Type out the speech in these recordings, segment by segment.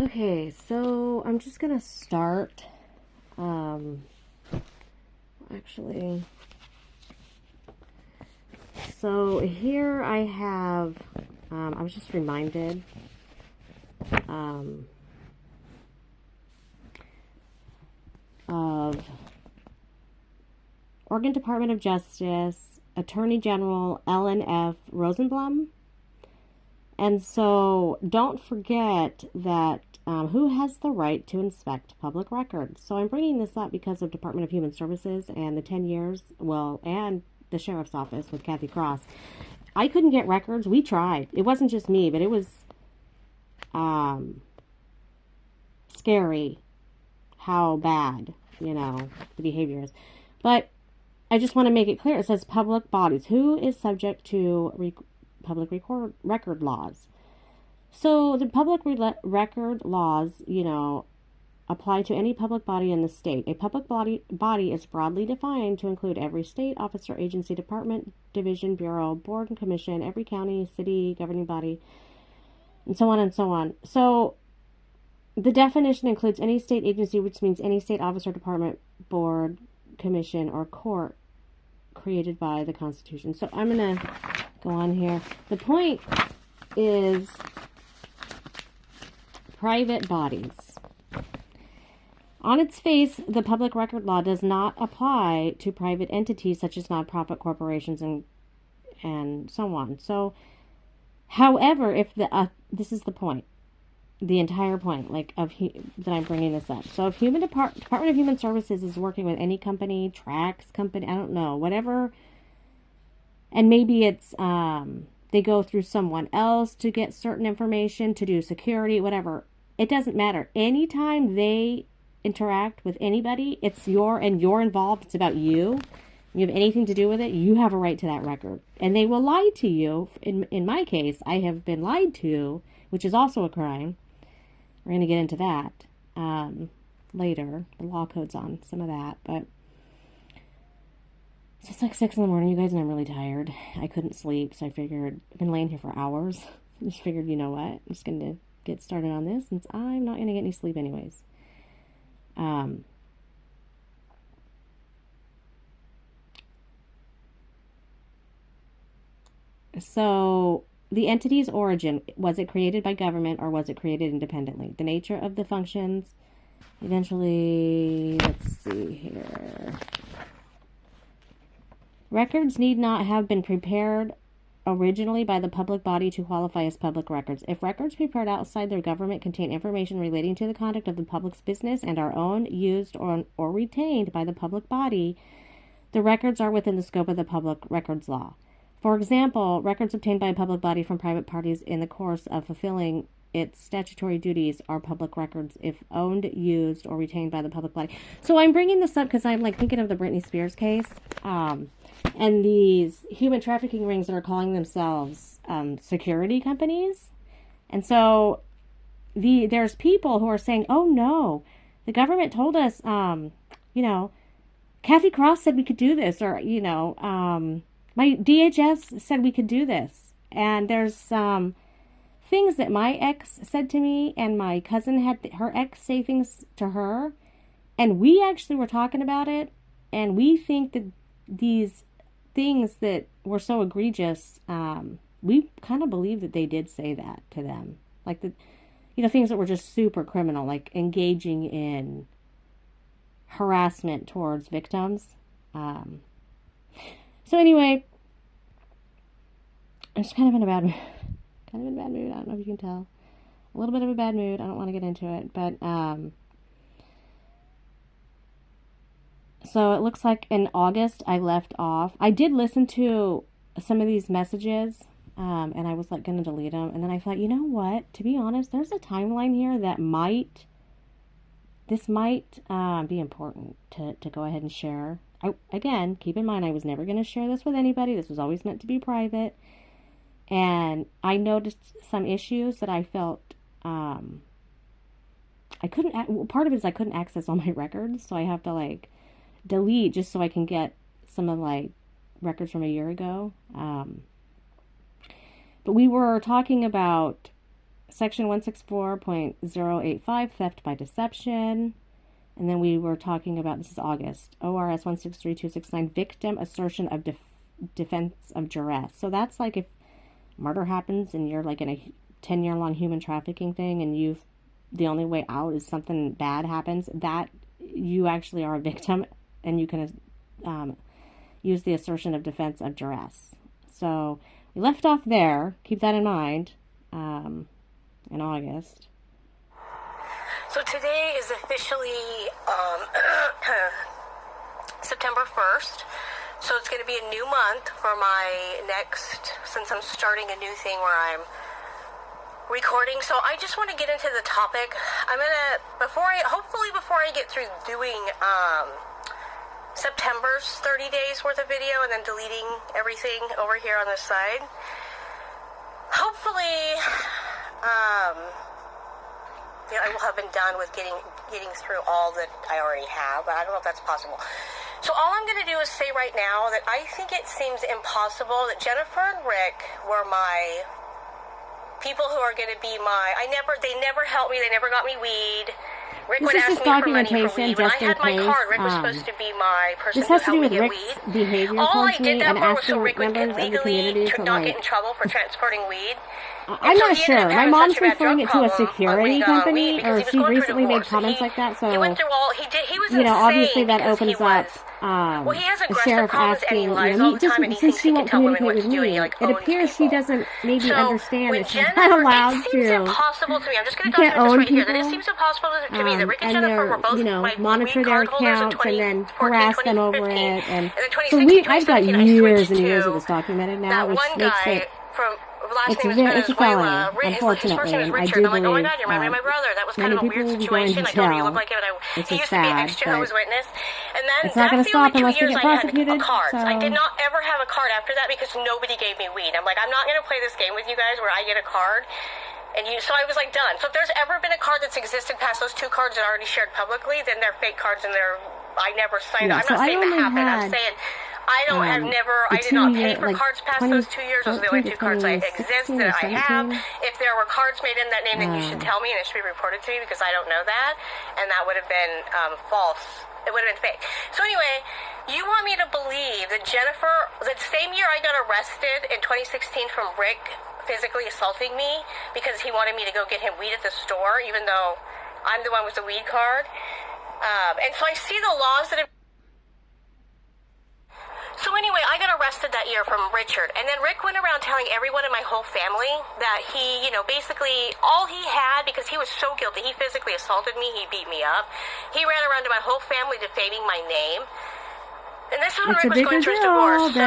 Okay, so I'm just gonna start. Um, actually, so here I have. I was just reminded. Um, of Oregon Department of Justice Attorney General Ellen F. Rosenblum. And so don't forget that who has the right to inspect public records? So I'm bringing this up because of Department of Human Services and the 10 years, well, and the Sheriff's Office with Kathy Cross. I couldn't get records. We tried. It wasn't just me, but it was um, scary how bad, the behavior is. But I just want to make it clear. It says public bodies. Who is subject to public record laws? So the public record laws, apply to any public body in the state. A public body is broadly defined to include every state, officer, agency, department, division, bureau, board, and commission, every county, city, governing body, and so on and so on. So the definition includes any state agency, which means any state officer, department, board, commission, or court created by the Constitution. So I'm going to go on here. The point is private bodies. On its face, the public record law does not apply to private entities such as nonprofit corporations and so on. So, however, if this is the point, the entire point, that I'm bringing this up. So, if Department of Human Services is working with any company, tracks company, I don't know, whatever, and maybe it's they go through someone else to get certain information to do security, whatever. It doesn't matter. Anytime they interact with anybody, you're involved, it's about you have anything to do with it, you have a right to that record. And they will lie to you. In my case, I have been lied to, which is also a crime. We're going to get into that later. The law code's on some of that. But so it's like 6 a.m, you guys, and I'm really tired. I couldn't sleep, so I figured, I've been laying here for hours. I just figured, you know what, I'm just going to get started on this since I'm not going to get any sleep anyways. So the entity's origin, was it created by government or was it created independently? The nature of the functions, eventually, let's see here. Records need not have been prepared originally by the public body to qualify as public records. If records prepared outside their government contain information relating to the conduct of the public's business and are owned, used, or retained by the public body, the records are within the scope of the public records law. For example, records obtained by a public body from private parties in the course of fulfilling its statutory duties are public records if owned, used, or retained by the public body. So I'm bringing this up because I'm thinking of the Britney Spears case. And these human trafficking rings that are calling themselves security companies. And so there's people who are saying, oh no, the government told us, Kathy Cross said we could do this, or, my DHS said we could do this. And there's things that my ex said to me, and my cousin had her ex say things to her. And we actually were talking about it, and we think that these things that were so egregious, we kind of believe that they did say that to them. Things that were just super criminal, like engaging in harassment towards victims. So anyway, I'm just kind of in a bad mood. I don't know if you can tell. A little bit of a bad mood. I don't want to get into it, but so it looks like in August I left off. I did listen to some of these messages, and I was going to delete them. And then I thought, you know what? To be honest, there's a timeline here that might be important to go ahead and share. Again, keep in mind, I was never going to share this with anybody. This was always meant to be private. And I noticed some issues that I felt I couldn't. Part of it is I couldn't access all my records, so I have to delete just so I can get some of records from a year ago. But we were talking about Section 164.085, theft by deception. And then we were talking about, this is August, ORS 163269, victim assertion of defense of duress. So that's like if murder happens and you're like in a 10-year-long human trafficking thing and the only way out is something bad happens, that you actually are a victim and you can use the assertion of defense of duress. So we left off there. Keep that in mind in August. So today is officially September 1st. So it's going to be a new month for my next, since I'm starting a new thing where I'm recording. So I just want to get into the topic. I'm going to, before I get through doing September's 30 days worth of video and then deleting everything over here on this side, hopefully, I will have been done with getting through all that I already have, but I don't know if that's possible. So all I'm going to do is say right now that I think it seems impossible that Jennifer and Rick were my people who are going to be my, they never helped me, they never got me weed. Rick would ask me for money for weed. When I had my card, Rick was supposed to be my person who helped me get weed. All I did that for was so Rick would legally not get in trouble for transporting weed. I'm not sure. My mom's referring it to a security company, or she recently made comments like that. So, he went through all, he was obviously that opens up the sheriff asking, since she won't communicate with me, it appears she doesn't maybe understand that she's not allowed to. It seems impossible to me. I'm just going to document this right here. That it seems impossible to me that Rick and Jennifer were both monitor their accounts and then harass them over it. And so I've got years and years of this documented now, which makes it. It's a felony, unfortunately, and I do believe oh my God, you remind me of my brother. That was kind of a weird situation. I told you you look like him, and he used to be an ex-Jehovah's Witness. And then it's not going to stop unless we get I prosecuted. did not ever have a card after that because nobody gave me weed. I'm like, I'm not going to play this game with you guys where I get a card. So I was like, done. So if there's ever been a card that's existed past those two cards that are already shared publicly, then they're fake cards and I never signed them. I'm not saying that happened. I'm saying I did not pay for cards past those 2 years. Those are the only two cards I have. If there were cards made in that name, then you should tell me and it should be reported to me because I don't know that. And that would have been false. It would have been fake. So anyway, you want me to believe that Jennifer, that same year I got arrested in 2016 from Rick physically assaulting me because he wanted me to go get him weed at the store, even though I'm the one with the weed card. And so I see the laws that have... So anyway, I got arrested that year from Richard, and then Rick went around telling everyone in my whole family that he, basically all he had, because he was so guilty, he physically assaulted me, he beat me up, he ran around to my whole family defaming my name. And this is when Rick was going through his divorce. So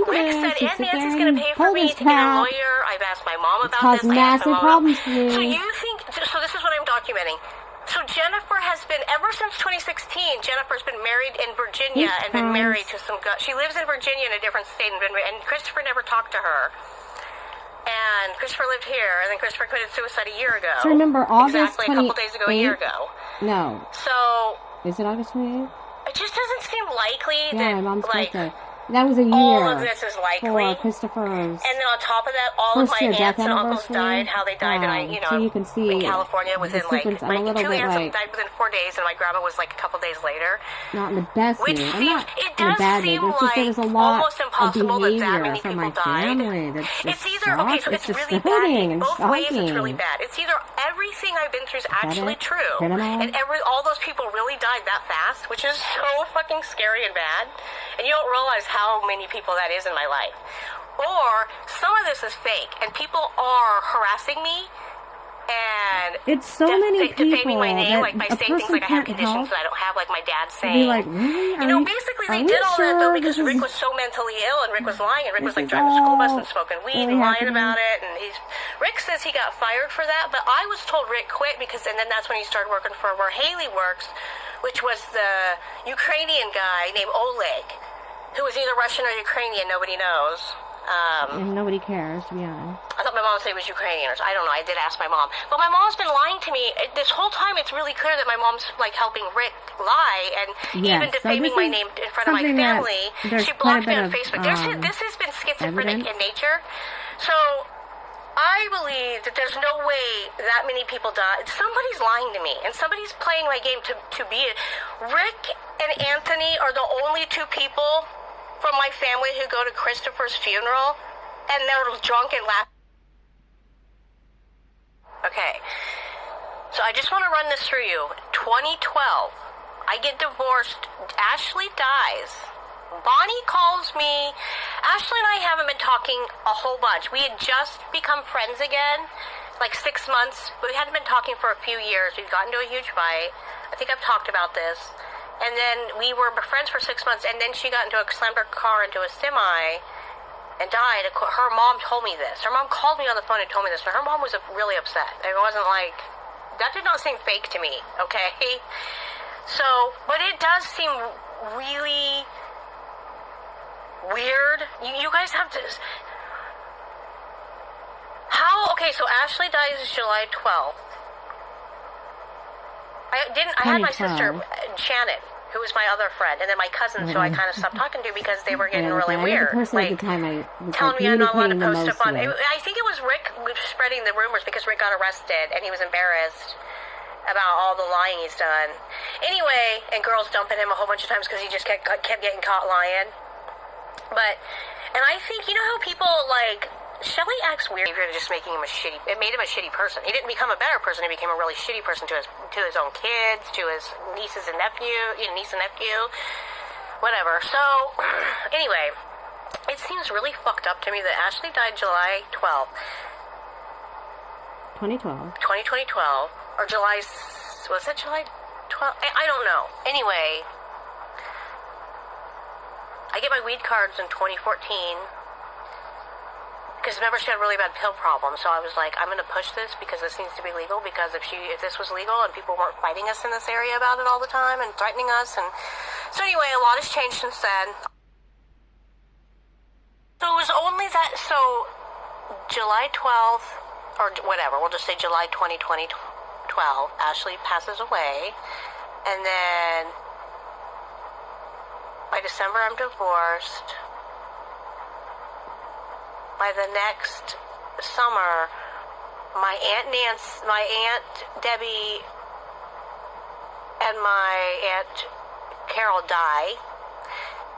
Rick said, Aunt Nancy's going to pay for me to get a lawyer. I've asked my mom about this. I asked my mom. So you think, so this is what I'm documenting. So Jennifer has been, ever since 2016, Jennifer's been married in Virginia and been married to some guy. She lives in Virginia in a different state, and Christopher never talked to her. And Christopher lived here, and then Christopher committed suicide a year ago. So remember August 28th? Exactly, a couple days ago, a year ago. No. So... Is it August 28th? It just doesn't seem likely that, my mom's birthday. That was a year. All of this is likely. For Christopher's. And then on top of that, all of my aunts and uncles died. How they died, and so you can see in California within my two aunts died within 4 days, and my grandma was like a couple days later. Not in the best mood. I'm not it in a does bad seem mood. It's just there was a lot almost impossible of behavior that many from people my died. family. That's just it's either okay, so it's really bad. Both ways, it's really bad. It's either everything I've been through is actually true, and all those people really died that fast, which is so fucking scary and bad, and you don't realize how many people that is in my life. Or some of this is fake, and people are harassing me and it's so many people defaming my name, that by a saying things like I have conditions that I don't have, like my dad saying. Be like, really? Basically they did all that though because Rick was so mentally ill and Rick was lying, and Rick was like driving the school bus and smoking weed and lying about it, and Rick says he got fired for that, but I was told Rick quit and then that's when he started working for where Haley works, which was the Ukrainian guy named Oleg, who was either Russian or Ukrainian, nobody knows. And nobody cares, to be honest. I thought my mom said it was Ukrainian. I don't know. I did ask my mom. But my mom's been lying to me. This whole time, it's really clear that my mom's, helping Rick lie and even defaming my name in front of my family. She blocked me on Facebook. This has been schizophrenic in nature. So, I believe that there's no way that many people died. Somebody's lying to me, and somebody's playing my game to be it. Rick and Anthony are the only two people from my family who go to Christopher's funeral, and they're drunk and laugh. Okay, so I just want to run this through you. 2012, I get divorced. Ashley dies. Bonnie calls me. Ashley and I haven't been talking a whole bunch. We had just become friends again, like 6 months, but we hadn't been talking for a few years. We'd gotten into a huge fight. I think I've talked about this. And then we were friends for 6 months, and then she slammed her car into a semi and died. Her mom told me this. Her mom called me on the phone and told me this. And her mom was really upset. It wasn't like, that did not seem fake to me, okay? So, but it does seem really weird. You guys have to... How? Okay, so Ashley dies July 12th. I had my sister, Shannon, who was my other friend, and then my cousins, who I kind of stopped talking to because they were getting really weird. Like, at the time I was telling me I'm not allowed to post stuff on. I think it was Rick spreading the rumors because Rick got arrested, and he was embarrassed about all the lying he's done. Anyway, and girls dumping him a whole bunch of times because he just kept getting caught lying. But, and I think, you know how people, like, Shelley acts weird. You're just making him it made him a shitty person. He didn't become a better person. He became a really shitty person to his own kids, to his niece and nephew, whatever. So, anyway, it seems really fucked up to me that Ashley died July 12th. 2012. Or July, was it July 12th? I don't know. Anyway, I get my weed cards in 2014 because remember she had a really bad pill problem, so I was like, I'm going to push this because this needs to be legal, because if this was legal and people weren't fighting us in this area about it all the time and threatening us, and so anyway, a lot has changed since then. So it was only that, so July 12th, or whatever, we'll just say July 2012, Ashley passes away, and then by December, I'm divorced. By the next summer, my Aunt Debbie, and my Aunt Carol die.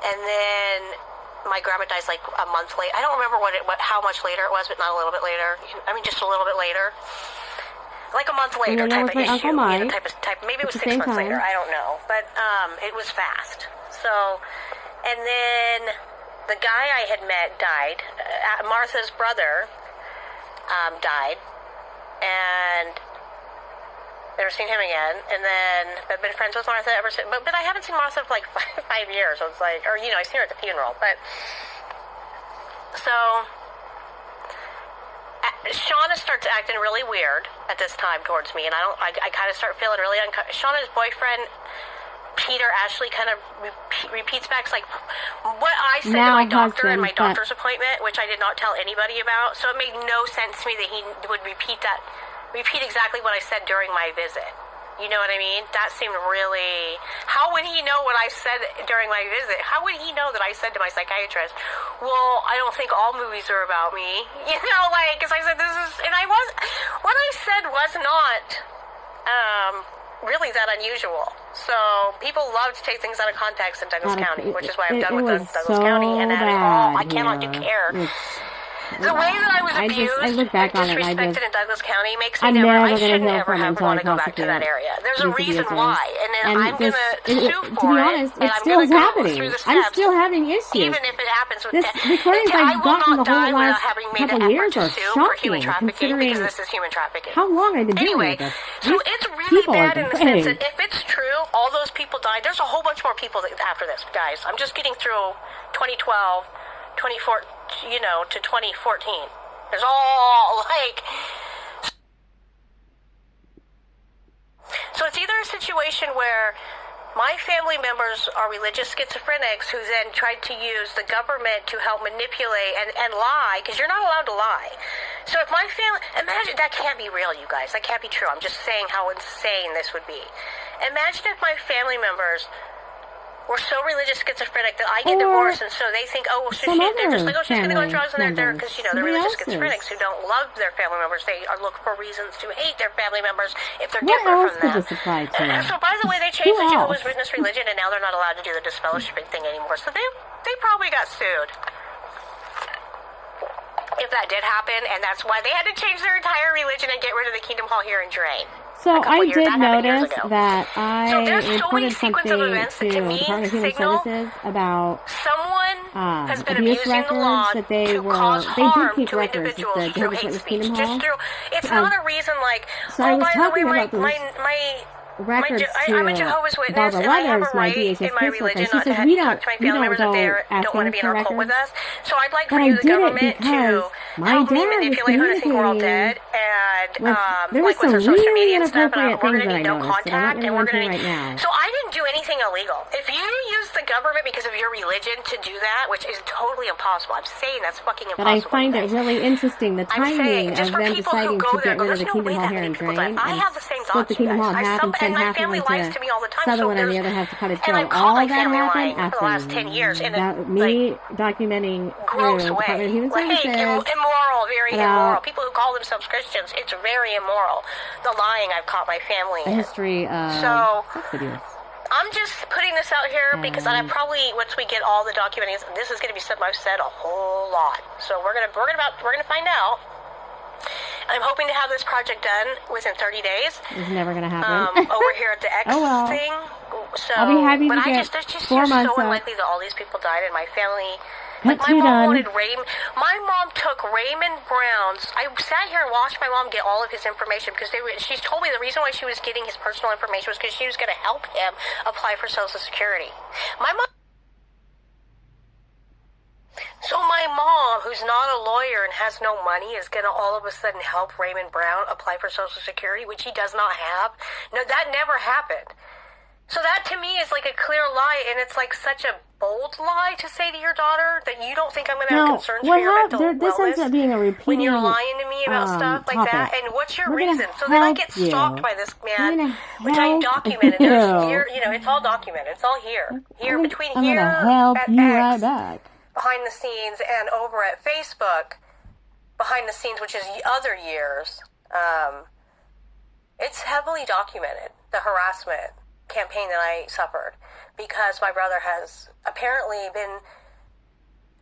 And then my grandma dies like a month later. I don't remember how much later it was, but not a little bit later. I mean, just a little bit later. Like a month later type of issue. Maybe it was 6 months later. I don't know. But it was fast. So, and then the guy I had met died. Martha's brother died, and never seen him again. And then I've been friends with Martha ever since. But I haven't seen Martha for like 5 years. So it's like, or I seen her at the funeral. But so Shauna starts acting really weird at this time towards me, and I kind of start feeling really uncomfortable. Shauna's boyfriend, Peter, Ashley, kind of repeats back like what I said to my doctor in my doctor's appointment, which I did not tell anybody about. So it made no sense to me that he would repeat exactly what I said during my visit. You know what I mean? That seemed really... How would he know what I said during my visit? How would he know that I said to my psychiatrist, well, I don't think all movies are about me. You know, like, because I said this is... And I was... What I said was not... really that unusual. So people love to take things out of context in Douglas County, which is why I'm done with Douglas County and adding all. I cannot do care. The way that I was abused and disrespected in Douglas County makes me I shouldn't ever want to go back to that area. There's a reason why, and then I'm going to sue for it. To be honest, it still is happening. I'm still having issues. Even if it happens with the recordings I've gotten the whole last couple years are shocking, considering this is human trafficking. How long I've been dealing with this. So it's really bad in the sense that if it's true, all those people died. There's a whole bunch more people after this, guys. I'm just getting through 2012, 2014. To 2014. There's all, like... So it's either a situation where my family members are religious schizophrenics who then tried to use the government to help manipulate and lie, because you're not allowed to lie. So if my family... Imagine, that can't be real, you guys. That can't be true. I'm just saying how insane this would be. Imagine if my family members were so religious schizophrenic that I get divorced, and so they think, oh, well, they're just like, oh, she's going to go on drugs, and they're there because, you know, they're religious schizophrenics who don't love their family members. They are looking for reasons to hate their family members if they're different from them. So, by the way, they changed the Jehovah's Witness religion, and now they're not allowed to do the disfellowshipping thing anymore. So they probably got sued. If that did happen, and that's why they had to change their entire religion and get rid of the Kingdom Hall here in Drain. So I did notice that I reported something to the Department of Human Services about someone has been abuse abusing the law records that they to were. cause They do harm keep to records at individuals the through Jehovah's hate Witness speech. Kingdom Just Hall. through, it's not a reason like, So I was by the way, talking about those records I'm a to Jehovah's Witness, Barbara and I have Weathers, a my right DHS in my caseworker. religion She not to says talk we to don't my family members if they don't want to be in for our cult with records. us. So I'd like for But I you, the did it government, because to my help me dad was manipulate her to think we're all dead, communicating and there was like with some her social really media and stuff, and inappropriate we're things going to that I need no noticed that I'm not contact, going and to we're go into going to right need... now. So I didn't do anything illegal. If you use the government because of your religion to do that, which is totally impossible, I'm saying that's fucking impossible. But I find it really interesting the timing of them deciding to get rid of the Kingdom Hall here in Drain and split the Kingdom Hall in half and send half of them to Sutherland and the other half to Cottage Grove. All that happened after the last 10 years in me documenting through gross Department way. of Human Services. Immoral, very immoral. People who call themselves Christians, it's very immoral. The lying I've caught my family in. A history of sex abuse. I'm just putting this out here because I probably, once we get all the documenting, this is going to be something I've said a whole lot. So we're gonna find out. I'm hoping to have this project done within 30 days. It's never gonna happen. Over here at the X thing. So, I'll be happy to get it's just 4 months so unlikely that all these people died, and my family. Like my mom wanted My mom took Raymond Brown's. I sat here and watched my mom get all of his information because she's told me the reason why she was getting his personal information was because she was going to help him apply for Social Security. So my mom, who's not a lawyer and has no money, is going to all of a sudden help Raymond Brown apply for Social Security, which he does not have. No, that never happened. So that to me is like a clear lie, and it's like such a bold lie to say to your daughter that you don't think I'm going to have concerns for your mental wellness. This ends up being a repeating when you're lying to me about stuff like that. And what's your reason? So then I get stalked by this man, which I documented. It's all documented. It's all here. I'm going to help you right back. Behind the scenes, and over at Facebook, behind the scenes, which is other years, it's heavily documented, the harassment campaign that I suffered, because my brother has apparently been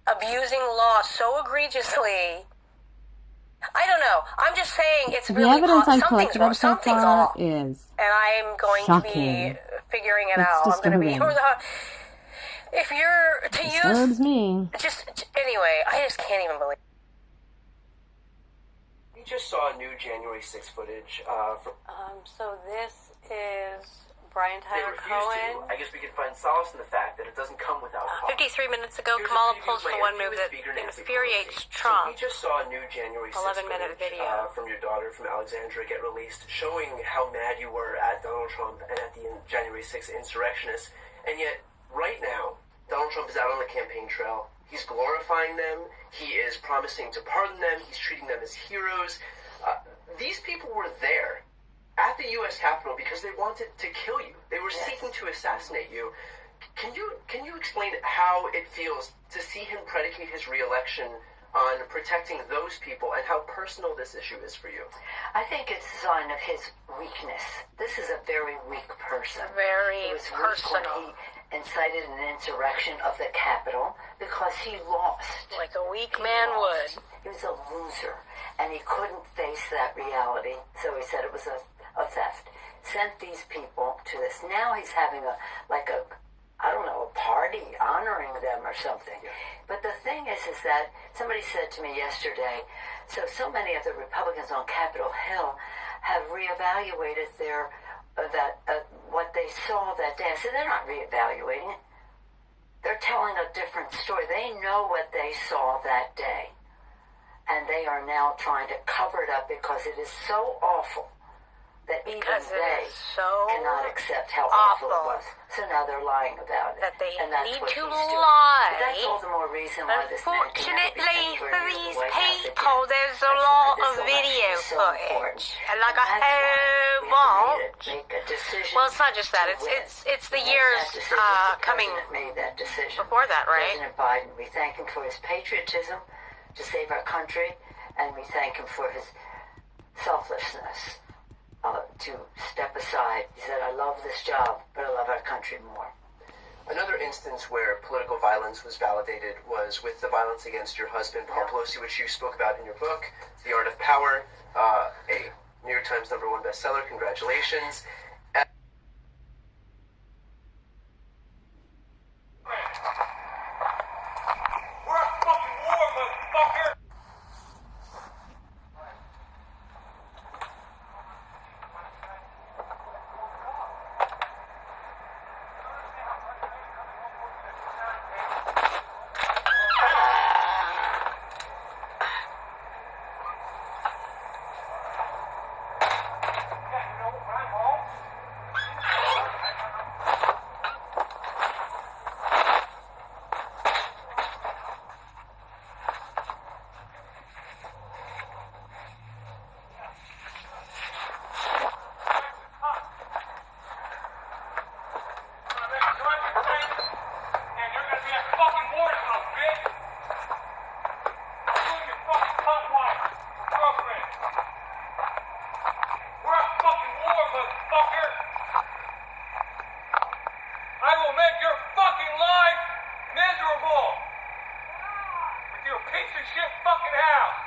abusing law so egregiously. I don't know. I'm just saying it's really the evidence I've something's collected wrong. so Something's far off. is And I'm going shocking. to be figuring it It's out. disturbing. I'm going to be... If you're to Disturbs use... me. Anyway, I just can't even believe... We just saw new January 6th footage So this is Brian Tyler Cohen. I guess we could find solace in the fact that it doesn't come without cost. 53 minutes ago, Kamala posted one move that infuriates Trump. So we just saw a new January 6th 11-minute video from your daughter from Alexandria get released, showing how mad you were at Donald Trump and at the January 6th insurrectionists. And yet, right now, Donald Trump is out on the campaign trail. He's glorifying them. He is promising to pardon them. He's treating them as heroes. These people were there at the U.S. Capitol because they wanted to kill you. They were seeking to assassinate you. Can you explain how it feels to see him predicate his re-election on protecting those people and how personal this issue is for you? I think it's a sign of his weakness. This is a very weak person. Very personal. He incited an insurrection of the Capitol because he lost. Like a weak man would. He was a loser, and he couldn't face that reality, so he said it was a theft. Sent these people to this. Now he's having a party honoring them or something. Yeah. But the thing is that somebody said to me yesterday, so many of the Republicans on Capitol Hill have reevaluated what they saw that day. I said, they're not reevaluating it. They're telling a different story. They know what they saw that day. And they are now trying to cover it up because it is so awful that even they cannot accept how awful it was. So now they're lying about it. That they and that's need what to he's doing. lie. But that's all the more reason why this man can never be Unfortunately anywhere for near the these White House people, again. there's a That's lot why of this video election is so important. footage. And like I And that's why hope we won't. Make a decision. Well, it's not just that. It's the years coming made that decision. before that, right? President Biden, we thank him for his patriotism to save our country, and we thank him for his selflessness to step aside. He said, I love this job, but I love our country more. Another instance where political violence was validated was with the violence against your husband, Paul Pelosi, which you spoke about in your book, The Art of Power, a New York Times #1 bestseller. Congratulations. We're at fucking war, motherfucker! I will make your fucking life miserable with your piece of shit fucking house.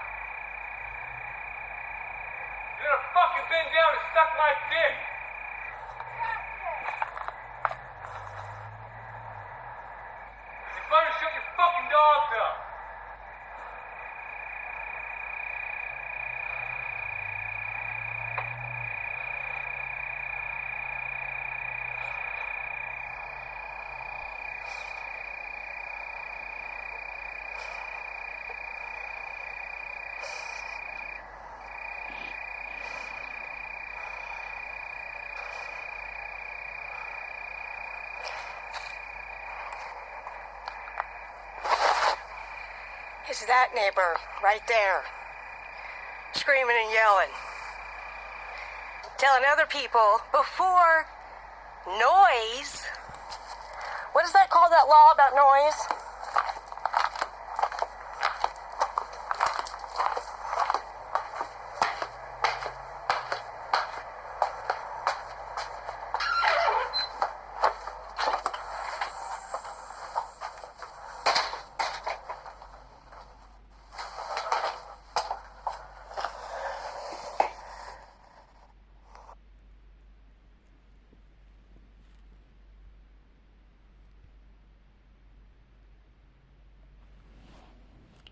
You're gonna fucking bend down and suck my dick. You're gonna shut your fucking dogs up. It's that neighbor right there, screaming and yelling, telling other people before noise. What is that called, that law about noise?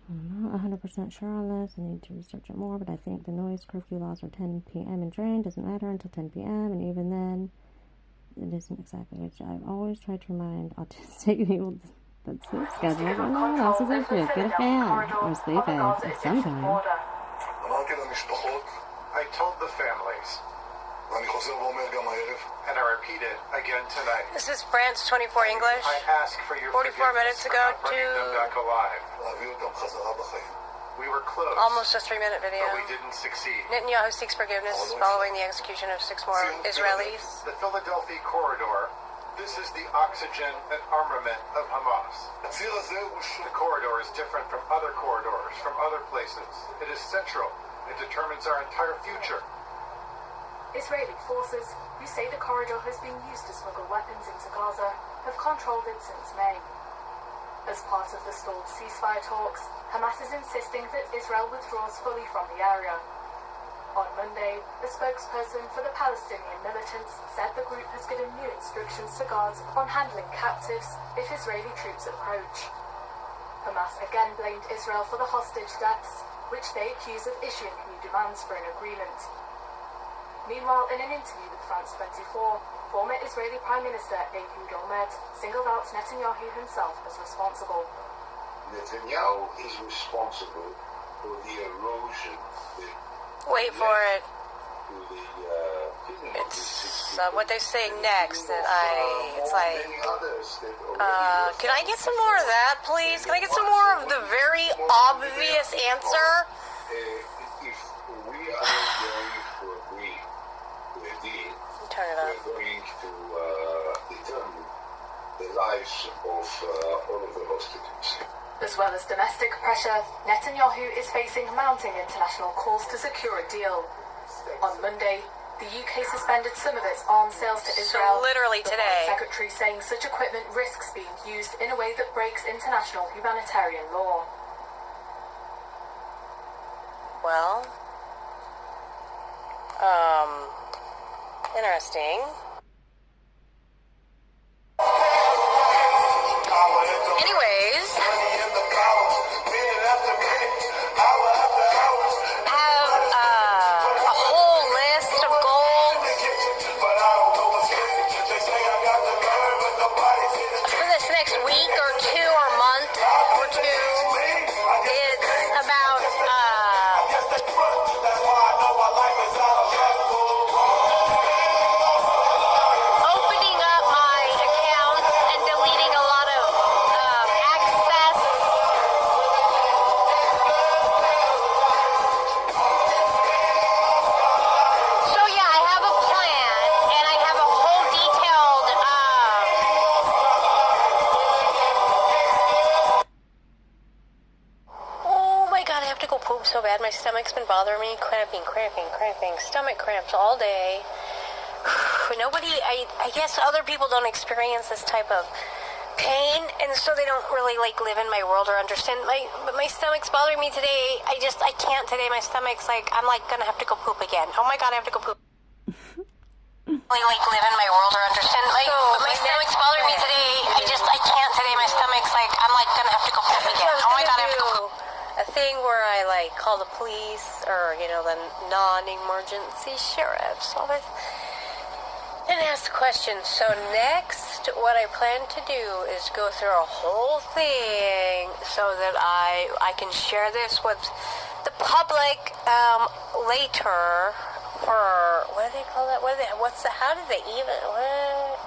I'm not 100% sure on this. I need to research it more, but I think the noise curfew laws are 10 p.m. in train. Doesn't matter until 10 p.m. And even then, it isn't exactly, which I've always tried to remind autistic people that sleep schedules are not else is a shit. Get a fan or sleep aids of some kind. I told the families, and I repeat it again tonight. This is France 24 English. I ask for your 44 minutes ago for not bringing them back alive. We were close, almost a 3-minute video. but we didn't succeed. Netanyahu seeks forgiveness following the execution of 6 more Israelis. The Philadelphia corridor, this is the oxygen and armament of Hamas. The corridor is different from other corridors, from other places. It is central. It determines our entire future. Israeli forces, who say the corridor has been used to smuggle weapons into Gaza, have controlled it since May. As part of the stalled ceasefire talks, Hamas is insisting that Israel withdraws fully from the area. On Monday, a spokesperson for the Palestinian militants said the group has given new instructions to guards on handling captives if Israeli troops approach. Hamas again blamed Israel for the hostage deaths, which they accuse of issuing new demands for an agreement. Meanwhile, in an interview with France 24, former Israeli Prime Minister Ehud Olmert singled out Netanyahu himself as responsible. Netanyahu is responsible for the erosion. Wait for it. To the It's what they say next that it's like, can I get some more of that, please? Can I get some more of the very obvious answer? If we are going to agree with lives of all of the hostages. As well as domestic pressure, Netanyahu is facing mounting international calls to secure a deal. On Monday, the UK suspended some of its arms sales to Israel. So literally the today. Foreign Secretary saying such equipment risks being used in a way that breaks international humanitarian law. Well, interesting. Anyways, have a whole list of goals for this next week or two or month or two. It's about opening up my accounts and deleting a lot of access. So yeah, I have a plan and I have a whole detailed oh my god, I have to go poop so bad. My stomach's been bothering me, cramping, stomach cramps all day. I guess other people don't experience this type of pain, and so they don't really live in my world or understand but my stomach's bothering me today. I can't today. My stomach's I'm gonna have to go poop again. Oh my god, I have to go poop. Live in my world or understand but my stomach's bothering me today. I can't today. My stomach's I'm gonna have to go poop again. Oh my god, I have to go poop. A thing where I call the police or the non-emergency sheriffs, all this, and ask questions. So next, what I plan to do is go through a whole thing so that I can share this with the public later. For what do they call that? How did they even? What?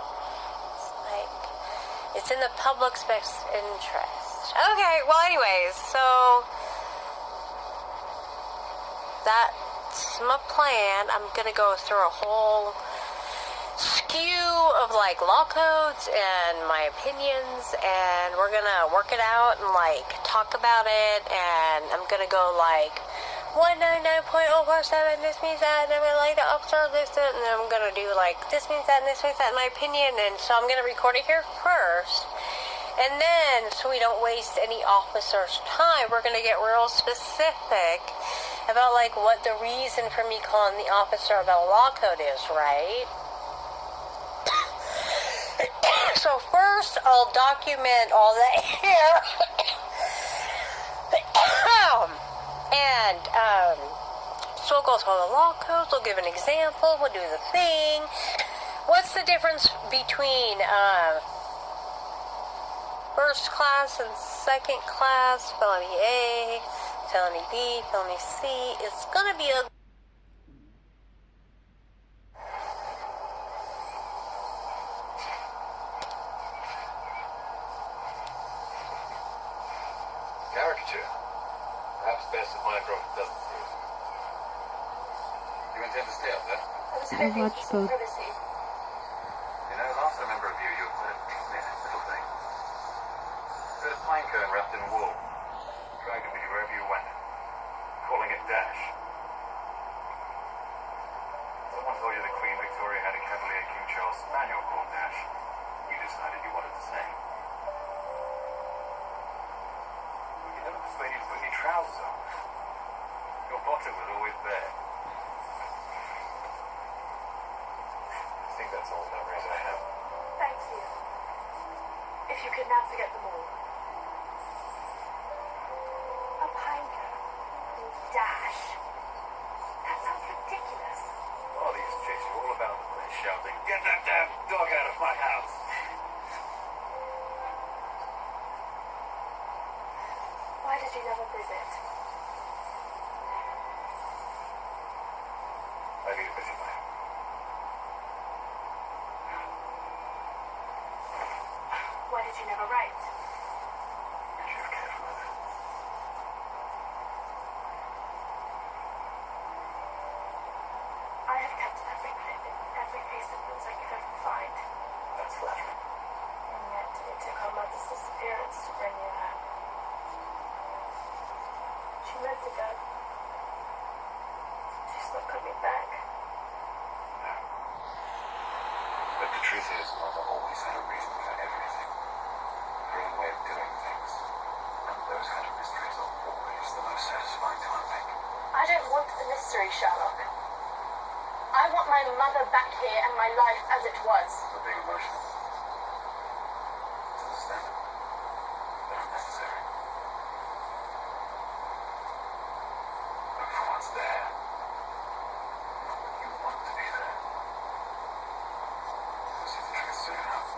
It's in the public's best interest. Okay. Well, anyways, so that's my plan. I'm gonna go through a whole skew of law codes and my opinions, and we're gonna work it out and talk about it, and I'm gonna go 199.047, this means that, and I'm gonna the officer this, and then I'm gonna do this means that, and this means that, in my opinion, and so I'm gonna record it here first, and then, so we don't waste any officer's time, we're gonna get real specific about what the reason for me calling the officer about a law code is, right? So first, I'll document all that here. And, so we'll go through the law codes, we'll give an example, we'll do the thing. What's the difference between, first class and second class, felony A, felony B, felony C? It's gonna be a caricature. Perhaps best if my prophet doesn't see it. You intend to stay up there? I watched both. Last I remember of you, you were quite a little thing. A bit of pine cone wrapped in wool. Dragging with you wherever you went. Calling it Dash. Someone told you that Queen Victoria had a Cavalier King Charles Spaniel called Dash. You decided you wanted the same. You never persuaded to put any trousers on. Your bottom was always bare. I think that's all the memories I have. Thank you. If you could now forget them all. A pine cone. Dash. That sounds ridiculous. All these chicks are all about the place shouting, "Get that damn dog out of my house!" Why did you never visit? I need a visit, man. Why did you never write? Could you have cared for that? I have kept every clip in every case of rules I could ever find. That's flattering. And yet, It took our mother's disappearance to bring you home. She meant to go. She's not coming back. No. But the truth is, Mother always had a reason for everything. Her own way of doing things. And those kind of mysteries are always the most satisfying to unpick. I don't want the mystery, Sherlock. I want my mother back here and my life as it was. For being emotional. It's understandable. But unnecessary. Look for what's there. Not what you want to be there. You'll see the truth soon enough.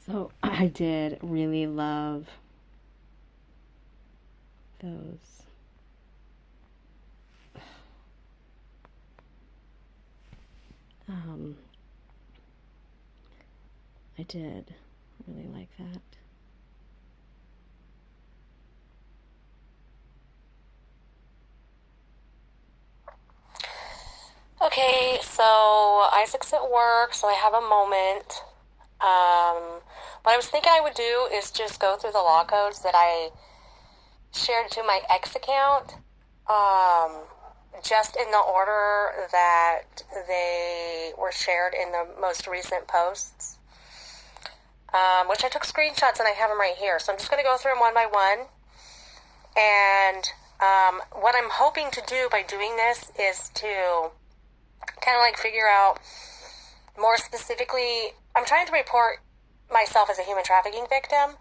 So I did really love those. I did really like that. Okay, so Isaac's at work, so I have a moment. What I was thinking I would do is just go through the law codes that I shared to my ex account, just in the order that they were shared in the most recent posts, which I took screenshots and I have them right here. So I'm just going to go through them one by one. And what I'm hoping to do by doing this is to kind of like figure out more specifically, I'm trying to report myself as a human trafficking victim,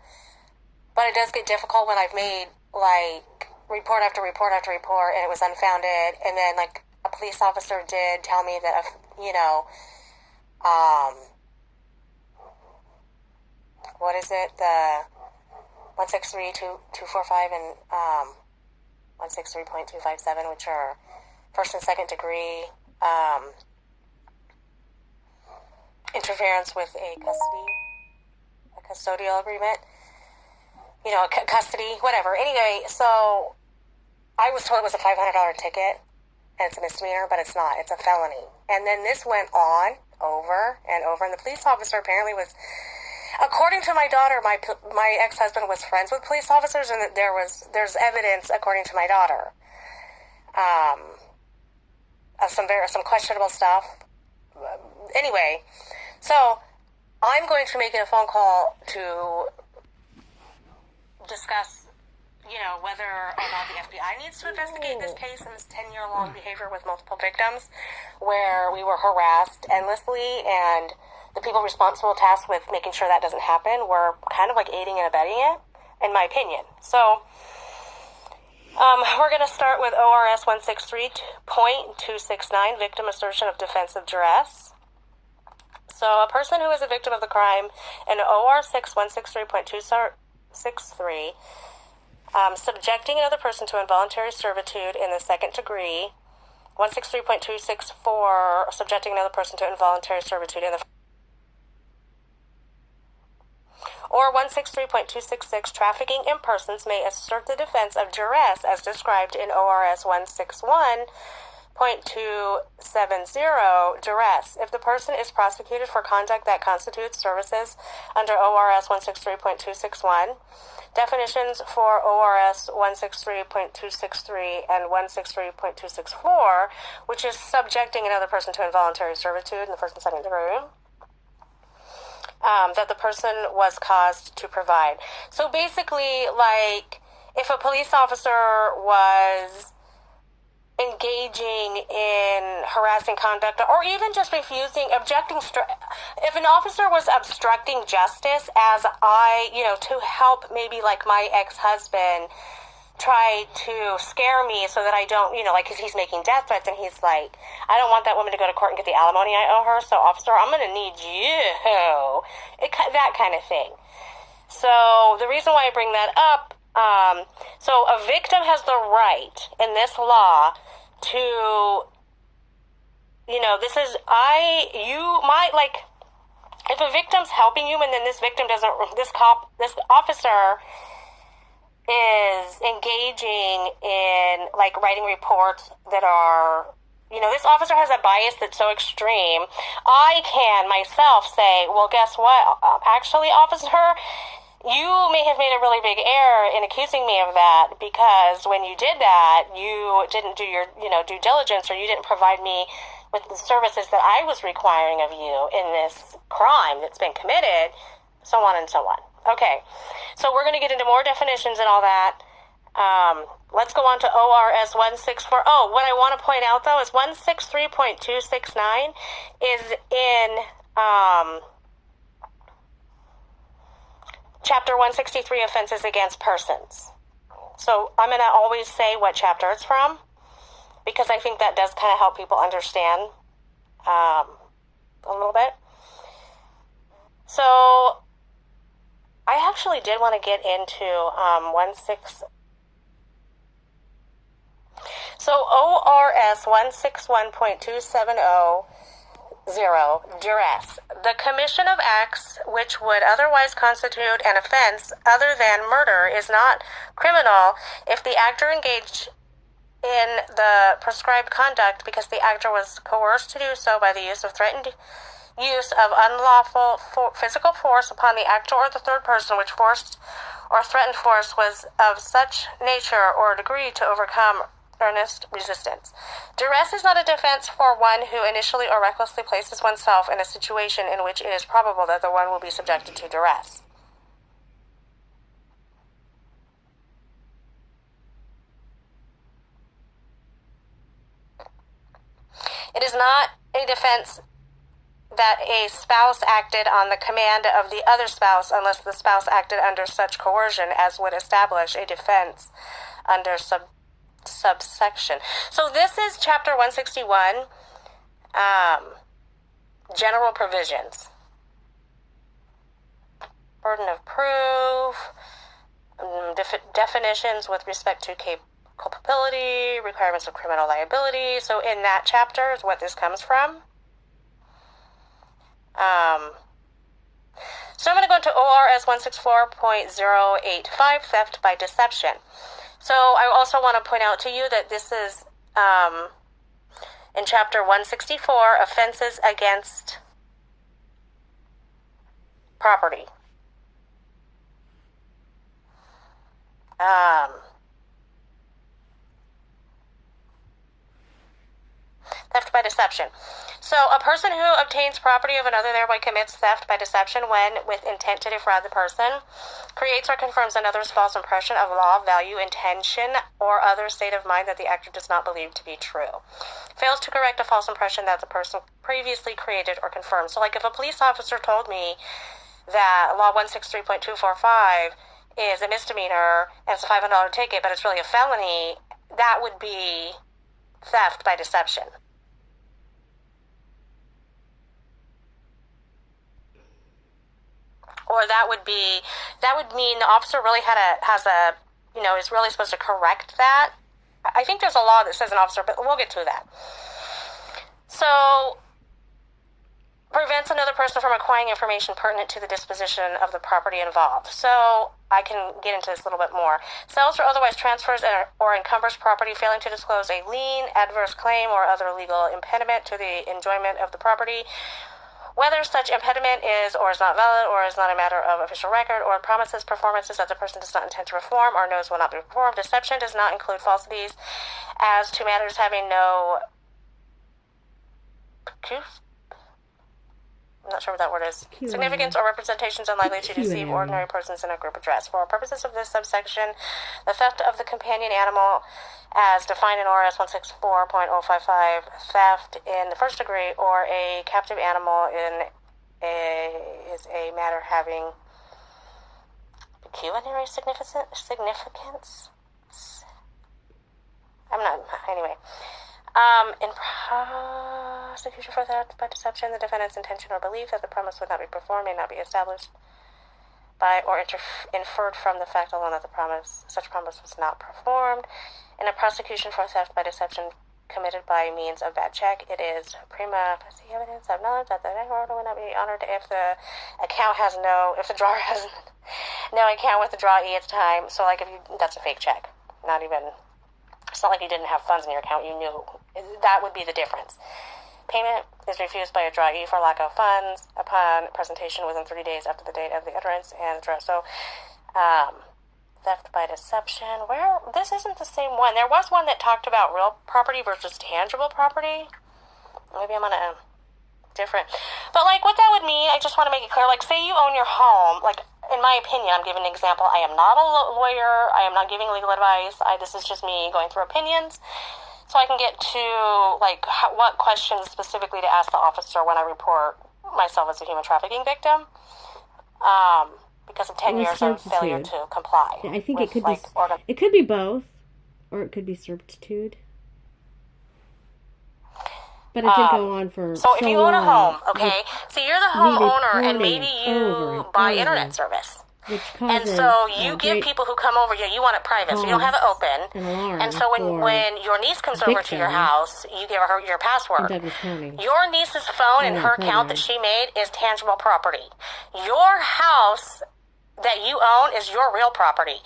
but it does get difficult when I've made like report after report after report and it was unfounded, and then like a police officer did tell me that, what is it, the 163.245 and 163.257, which are first and second degree interference with a custodial agreement, custody, whatever. Anyway, so I was told it was a $500 ticket, and it's a misdemeanor, but it's not. It's a felony. And then this went on over and over, and the police officer apparently was, according to my daughter, my ex-husband was friends with police officers, and that there's evidence, according to my daughter, of some questionable stuff. Anyway, so I'm going to make it a phone call to discuss, whether or not the FBI needs to investigate this case and this 10-year-long behavior with multiple victims where we were harassed endlessly, and the people responsible tasked with making sure that doesn't happen were kind of like aiding and abetting it, in my opinion. So we're going to start with ORS 163.269, victim assertion of defensive duress. So a person who is a victim of the crime in OR 163.263, subjecting another person to involuntary servitude in the second degree, 163.264, subjecting another person to involuntary servitude in the or 163.266, trafficking in persons may assert the defense of duress as described in ORS 161.270, duress. If the person is prosecuted for conduct that constitutes services under ORS 163.261, definitions for ORS 163.263 and 163.264, which is subjecting another person to involuntary servitude in the first and second degree, that the person was caused to provide. So basically, like, if a police officer was engaging in harassing conduct, or even just if an officer was obstructing justice as to help maybe like my ex-husband try to scare me so that I don't, because he's making death threats, and he's like, I don't want that woman to go to court and get the alimony I owe her, so officer, I'm going to need you. That kind of thing. So the reason why I bring that up, so a victim has the right in this law to, if a victim's helping you and then this officer is engaging in like writing reports that are this officer has a bias that's so extreme. I can myself say, well, guess what? Actually, officer, you may have made a really big error in accusing me of that, because when you did that, you didn't do your, due diligence, or you didn't provide me with the services that I was requiring of you in this crime that's been committed, so on and so on. Okay, so we're going to get into more definitions and all that. Let's go on to ORS 164. Oh, what I want to point out, though, is 163.269 is in Chapter 163, Offenses Against Persons. So I'm going to always say what chapter it's from, because I think that does kind of help people understand a little bit. So I actually did want to get into 16. So ORS 161.270, duress. The commission of acts which would otherwise constitute an offense other than murder is not criminal if the actor engaged in the prescribed conduct because the actor was coerced to do so by the use of threatened use of unlawful physical force upon the actor or the third person, which forced or threatened force was of such nature or degree to overcome earnest resistance. Duress is not a defense for one who initially or recklessly places oneself in a situation in which it is probable that the one will be subjected to duress. It is not a defense that a spouse acted on the command of the other spouse unless the spouse acted under such coercion as would establish a defense under subsection. So this is chapter 161, general provisions. Burden of proof, definitions with respect to culpability, requirements of criminal liability. So in that chapter is what this comes from. So I'm going to go into ORS 164.085, theft by deception. So I also want to point out to you that this is in chapter 164, offenses against property. Theft by deception. So a person who obtains property of another thereby commits theft by deception when, with intent to defraud the person, creates or confirms another's false impression of law, value, intention, or other state of mind that the actor does not believe to be true. Fails to correct a false impression that the person previously created or confirmed. So like if a police officer told me that law 163.245 is a misdemeanor and it's a $500 ticket, but it's really a felony, that would be theft by deception. Or that would mean the officer really is really supposed to correct that. I think there's a law that says an officer, but we'll get to that. So, prevents another person from acquiring information pertinent to the disposition of the property involved. So, I can get into this a little bit more. Sells or otherwise transfers or encumbers property, failing to disclose a lien, adverse claim, or other legal impediment to the enjoyment of the property. Whether such impediment is or is not valid or is not a matter of official record, or promises performances that the person does not intend to perform or knows will not be performed. Deception does not include falsities as to matters having no... I'm not sure what that word is. Significance or representations unlikely to deceive ordinary persons in a group address. For purposes of this subsection, the theft of the companion animal, as defined in ORS 164.055, theft in the first degree, or a captive animal is a matter having pecuniary significance. Anyway. In prosecution for theft by deception, the defendant's intention or belief that the promise would not be performed may not be established by or inferred from the fact alone that such promise was not performed. In a prosecution for theft by deception committed by means of bad check, it is prima facie evidence of knowledge that the net order would not be honored if the drawer has no account with the drawee at the time. So, like, that's a fake check, not even It's not like you didn't have funds in your account. You knew. That would be the difference. Payment is refused by a druggie for lack of funds upon presentation within 30 days after the date of the utterance and threat. So, theft by deception. Where? This isn't the same one. There was one that talked about real property versus tangible property. Maybe I'm on a different. But, like, what that would mean, I just want to make it clear. Like, say you own your home. Like, in my opinion, I'm giving an example. I am not a lawyer. I am not giving legal advice. This is just me going through opinions. So I can get to, like, what questions specifically to ask the officer when I report myself as a human trafficking victim. Because of 10 years of failure to comply. I think it could be, it could be both, or it could be servitude. But it did go on for so if you own a home, okay, so you're the homeowner and maybe you buy internet service. And so you give people who come over, you want it private, so you don't have it open. And so when your niece comes over to your house, you give her your password. Your niece's phone and her account that she made is tangible property. Your house that you own is your real property.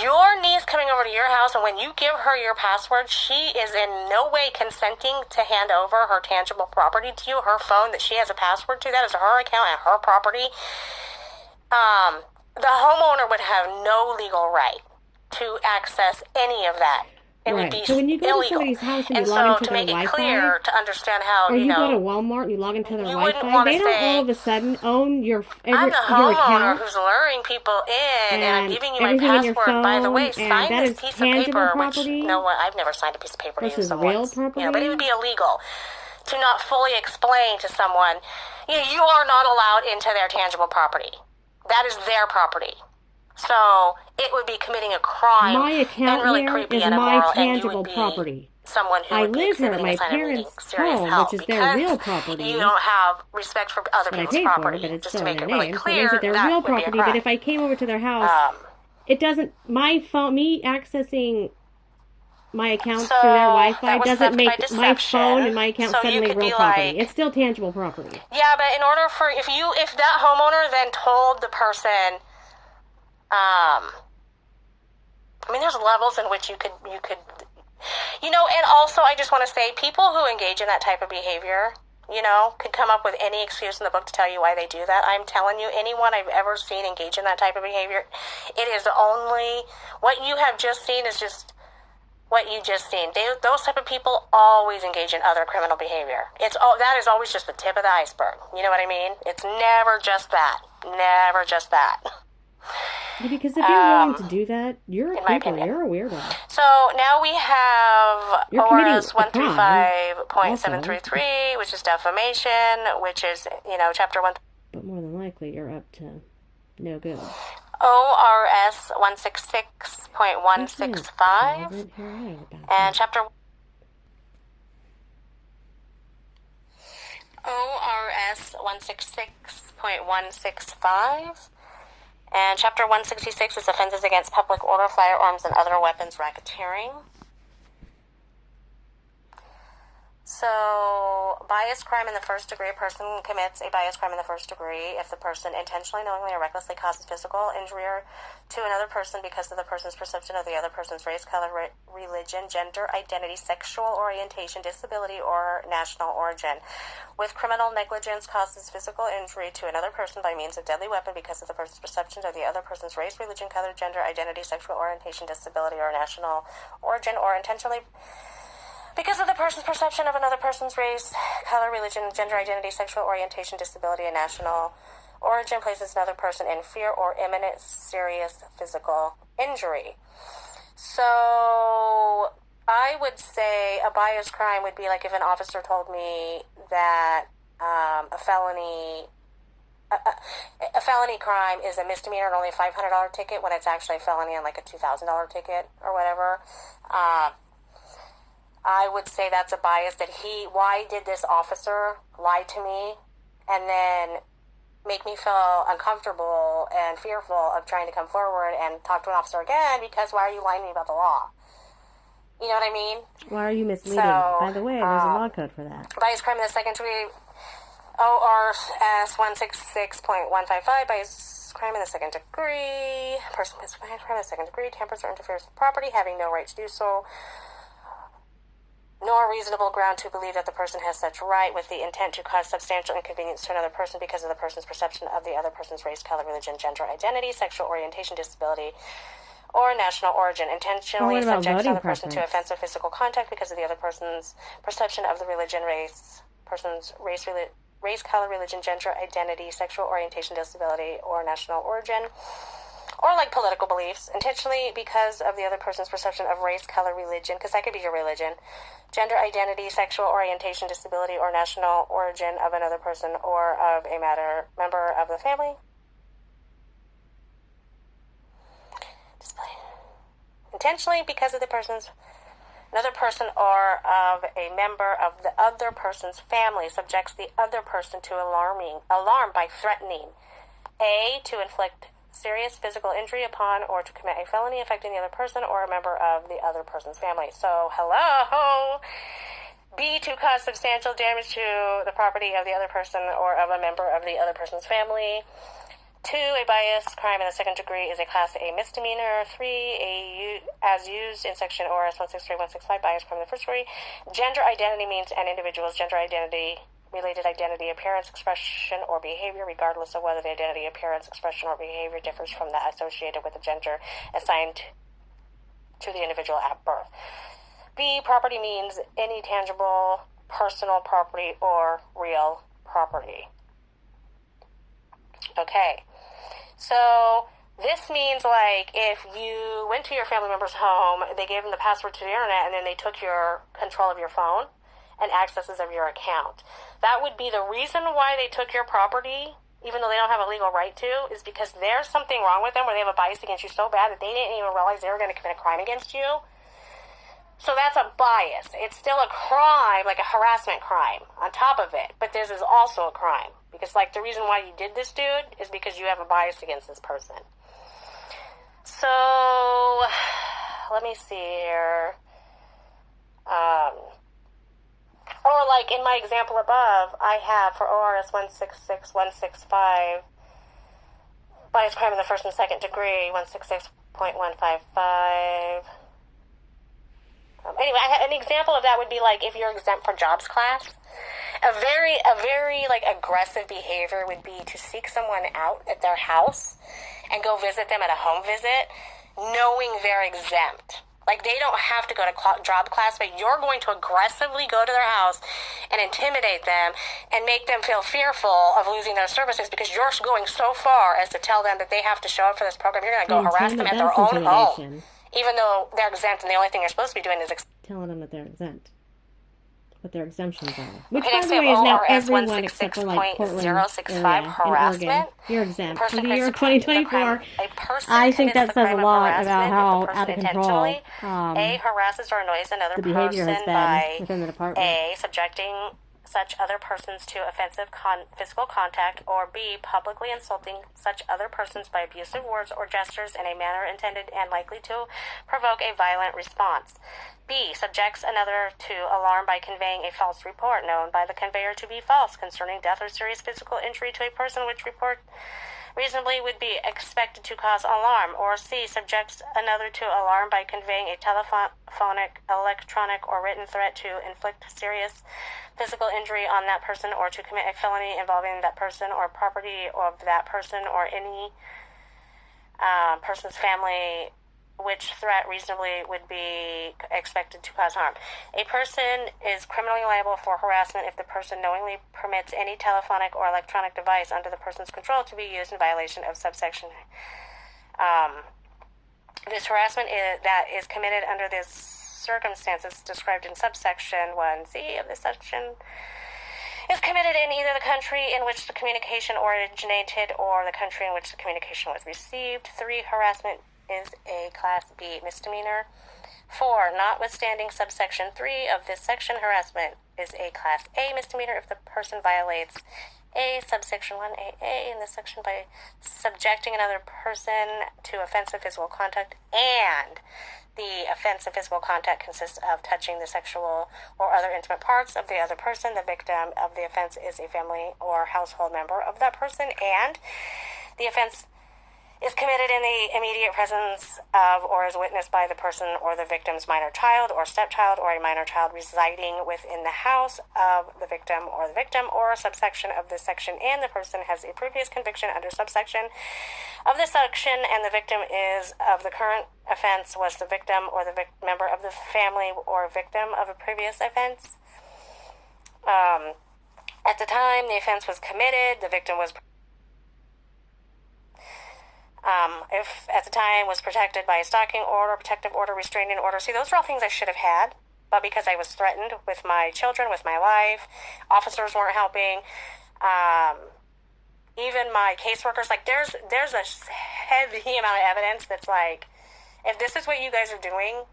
Your niece coming over to your house, and when you give her your password, she is in no way consenting to hand over her tangible property to you, her phone that she has a password to. That is her account and her property. The homeowner would have no legal right to access any of that. It would be so when you go illegal. to somebody's house and you And log so into to their make it Wi-Fi, clear, to understand how, or you go to Walmart and you log into their Wi-Fi, they don't all of a sudden own your I'm the your homeowner account who's luring people in, and I'm giving you my everything in your password. By the way, phone, sign and this that piece is of tangible paper. property. Which no, I've never signed a piece of paper to use versus someone's. real property. But it would be illegal to not fully explain to someone, you are not allowed into their tangible property. That is their property. So it would be committing a crime. My account and really here creepy is and my immoral, tangible and you would be property. Someone who I would be live here at exhibiting my a sign of needing parents' serious home, help which is their real property. You don't have respect for other But I people's paid property. for it, but it's just still to in make their it really name, so it clear, makes it their that real would be a property. crime. But if I came over to their house, it doesn't. My phone, me accessing my accounts through their Wi-Fi doesn't make my phone and my account suddenly real property. It's still tangible property. Yeah, but in order for if that homeowner then told the person, I mean, there's levels in which you could, and also I just want to say, people who engage in that type of behavior, could come up with any excuse in the book to tell you why they do that. I'm telling you, anyone I've ever seen engage in that type of behavior, it is only, what you have just seen is just what you just seen. Those type of people always engage in other criminal behavior. That is always just the tip of the iceberg. You know what I mean? It's never just that. Never just that. Yeah, because if you're willing to do that, you're a creeper. You're a weirdo. So now we have ORS 135.733, which is defamation, which is, Chapter 1. But more than likely, you're up to no good. ORS 166.165 and Chapter ORS 166.165 and Chapter 166 is offenses against public order, firearms, and other weapons racketeering. So, bias crime in the first degree. A person commits a bias crime in the first degree if the person intentionally, knowingly, or recklessly causes physical injury to another person because of the person's perception of the other person's race, color, religion, gender, identity, sexual orientation, disability, or national origin. With criminal negligence, causes physical injury to another person by means of deadly weapon because of the person's perception of the other person's race, religion, color, gender, identity, sexual orientation, disability, or national origin, or intentionally because of the person's perception of another person's race, color, religion, gender, identity, sexual orientation, disability, and national origin places another person in fear or imminent serious physical injury. So I would say a bias crime would be like if an officer told me that a felony crime is a misdemeanor and only a $500 ticket when it's actually a felony and like a $2,000 ticket or whatever. I would say that's a bias that why did this officer lie to me and then make me feel uncomfortable and fearful of trying to come forward and talk to an officer again because why are you lying to me about the law? You know what I mean? Why are you misleading? By the way, there's a law code for that. Bias crime in the second degree, ORS 166.155, bias crime in the second degree. A person commits crime in the second degree, tampers or interferes with property, having no right to do so, nor reasonable ground to believe that the person has such right, with the intent to cause substantial inconvenience to another person because of the person's perception of the other person's race, color, religion, gender identity, sexual orientation, disability, or national origin. Intentionally subjects another person to offensive physical contact because of the other person's perception of the religion, person's race, color, religion, gender identity, sexual orientation, disability, or national origin. Or like political beliefs, intentionally because of the other person's perception of race, color, religion, because that could be your religion, gender identity, sexual orientation, disability, or national origin of another person or of a member of the family. Display. Intentionally because of another person or of a member of the other person's family subjects the other person to alarm by threatening, A, to inflict serious physical injury upon or to commit a felony affecting the other person or a member of the other person's family. So, hello! B, to cause substantial damage to the property of the other person or of a member of the other person's family. 2, a bias crime in the second degree is a Class A misdemeanor. 3, as used in Section ORS 163-165, bias crime in the first degree. Gender identity means an individual's gender identity, related identity, appearance, expression, or behavior, regardless of whether the identity, appearance, expression, or behavior differs from that associated with the gender assigned to the individual at birth. B, property means any tangible personal property or real property. Okay, so this means like if you went to your family member's home, they gave them the password to the internet, and then they took your control of your phone and accesses of your account. That would be the reason why they took your property, even though they don't have a legal right to, is because there's something wrong with them where they have a bias against you so bad that they didn't even realize they were going to commit a crime against you. So that's a bias. It's still a crime, like a harassment crime on top of it, but this is also a crime. Because like the reason why you did this, dude, is because you have a bias against this person. So, let me see here. Or like in my example above, I have for ORS 166-165, bias crime in the first and second degree, 166.155. Anyway, an example of that would be like if you're exempt from jobs class. A very like aggressive behavior would be to seek someone out at their house and go visit them at a home visit, knowing they're exempt. Like, they don't have to go to job class, but you're going to aggressively go to their house and intimidate them and make them feel fearful of losing their services because you're going so far as to tell them that they have to show up for this program. You're going to go harass them at their own home, even though they're exempt, and the only thing you're supposed to be doing is telling them that they're exempt. What their exemptions are. Which, by the way, is now everyone except for, like, Portland area in Oregon. You're exempt. For the year of 2024, I think that says a lot about how out of control A, harasses or annoys another the behavior has been within the department. A, subjecting such other persons to offensive physical contact, or B, publicly insulting such other persons by abusive words or gestures in a manner intended and likely to provoke a violent response. B, subjects another to alarm by conveying a false report known by the conveyor to be false concerning death or serious physical injury to a person which report reasonably would be expected to cause alarm. Or C, subjects another to alarm by conveying a telephonic, electronic, or written threat to inflict serious physical injury on that person or to commit a felony involving that person or property of that person or any person's family, which threat reasonably would be expected to cause harm. A person is criminally liable for harassment if the person knowingly permits any telephonic or electronic device under the person's control to be used in violation of subsection. This harassment that is committed under this circumstances described in subsection 1C of this section is committed in either the country in which the communication originated or the country in which the communication was received. 3, harassment is a Class B misdemeanor. 4, notwithstanding subsection 3 of this section, harassment is a Class A misdemeanor if the person violates A, subsection 1AA in this section by subjecting another person to offensive physical contact, and the offensive physical contact consists of touching the sexual or other intimate parts of the other person. The victim of the offense is a family or household member of that person, and the offense is committed in the immediate presence of or is witnessed by the person or the victim's minor child or stepchild or a minor child residing within the house of the victim or a subsection of this section, and the person has a previous conviction under subsection of this section, and the victim is of the current offense was the victim or the member of the family or victim of a previous offense. At the time the offense was committed, the victim was if at the time was protected by a stalking order, protective order, restraining order. See, those are all things I should have had, but because I was threatened with my children, with my life, officers weren't helping. Even my caseworkers, like there's a heavy amount of evidence that's like, if this is what you guys are doing,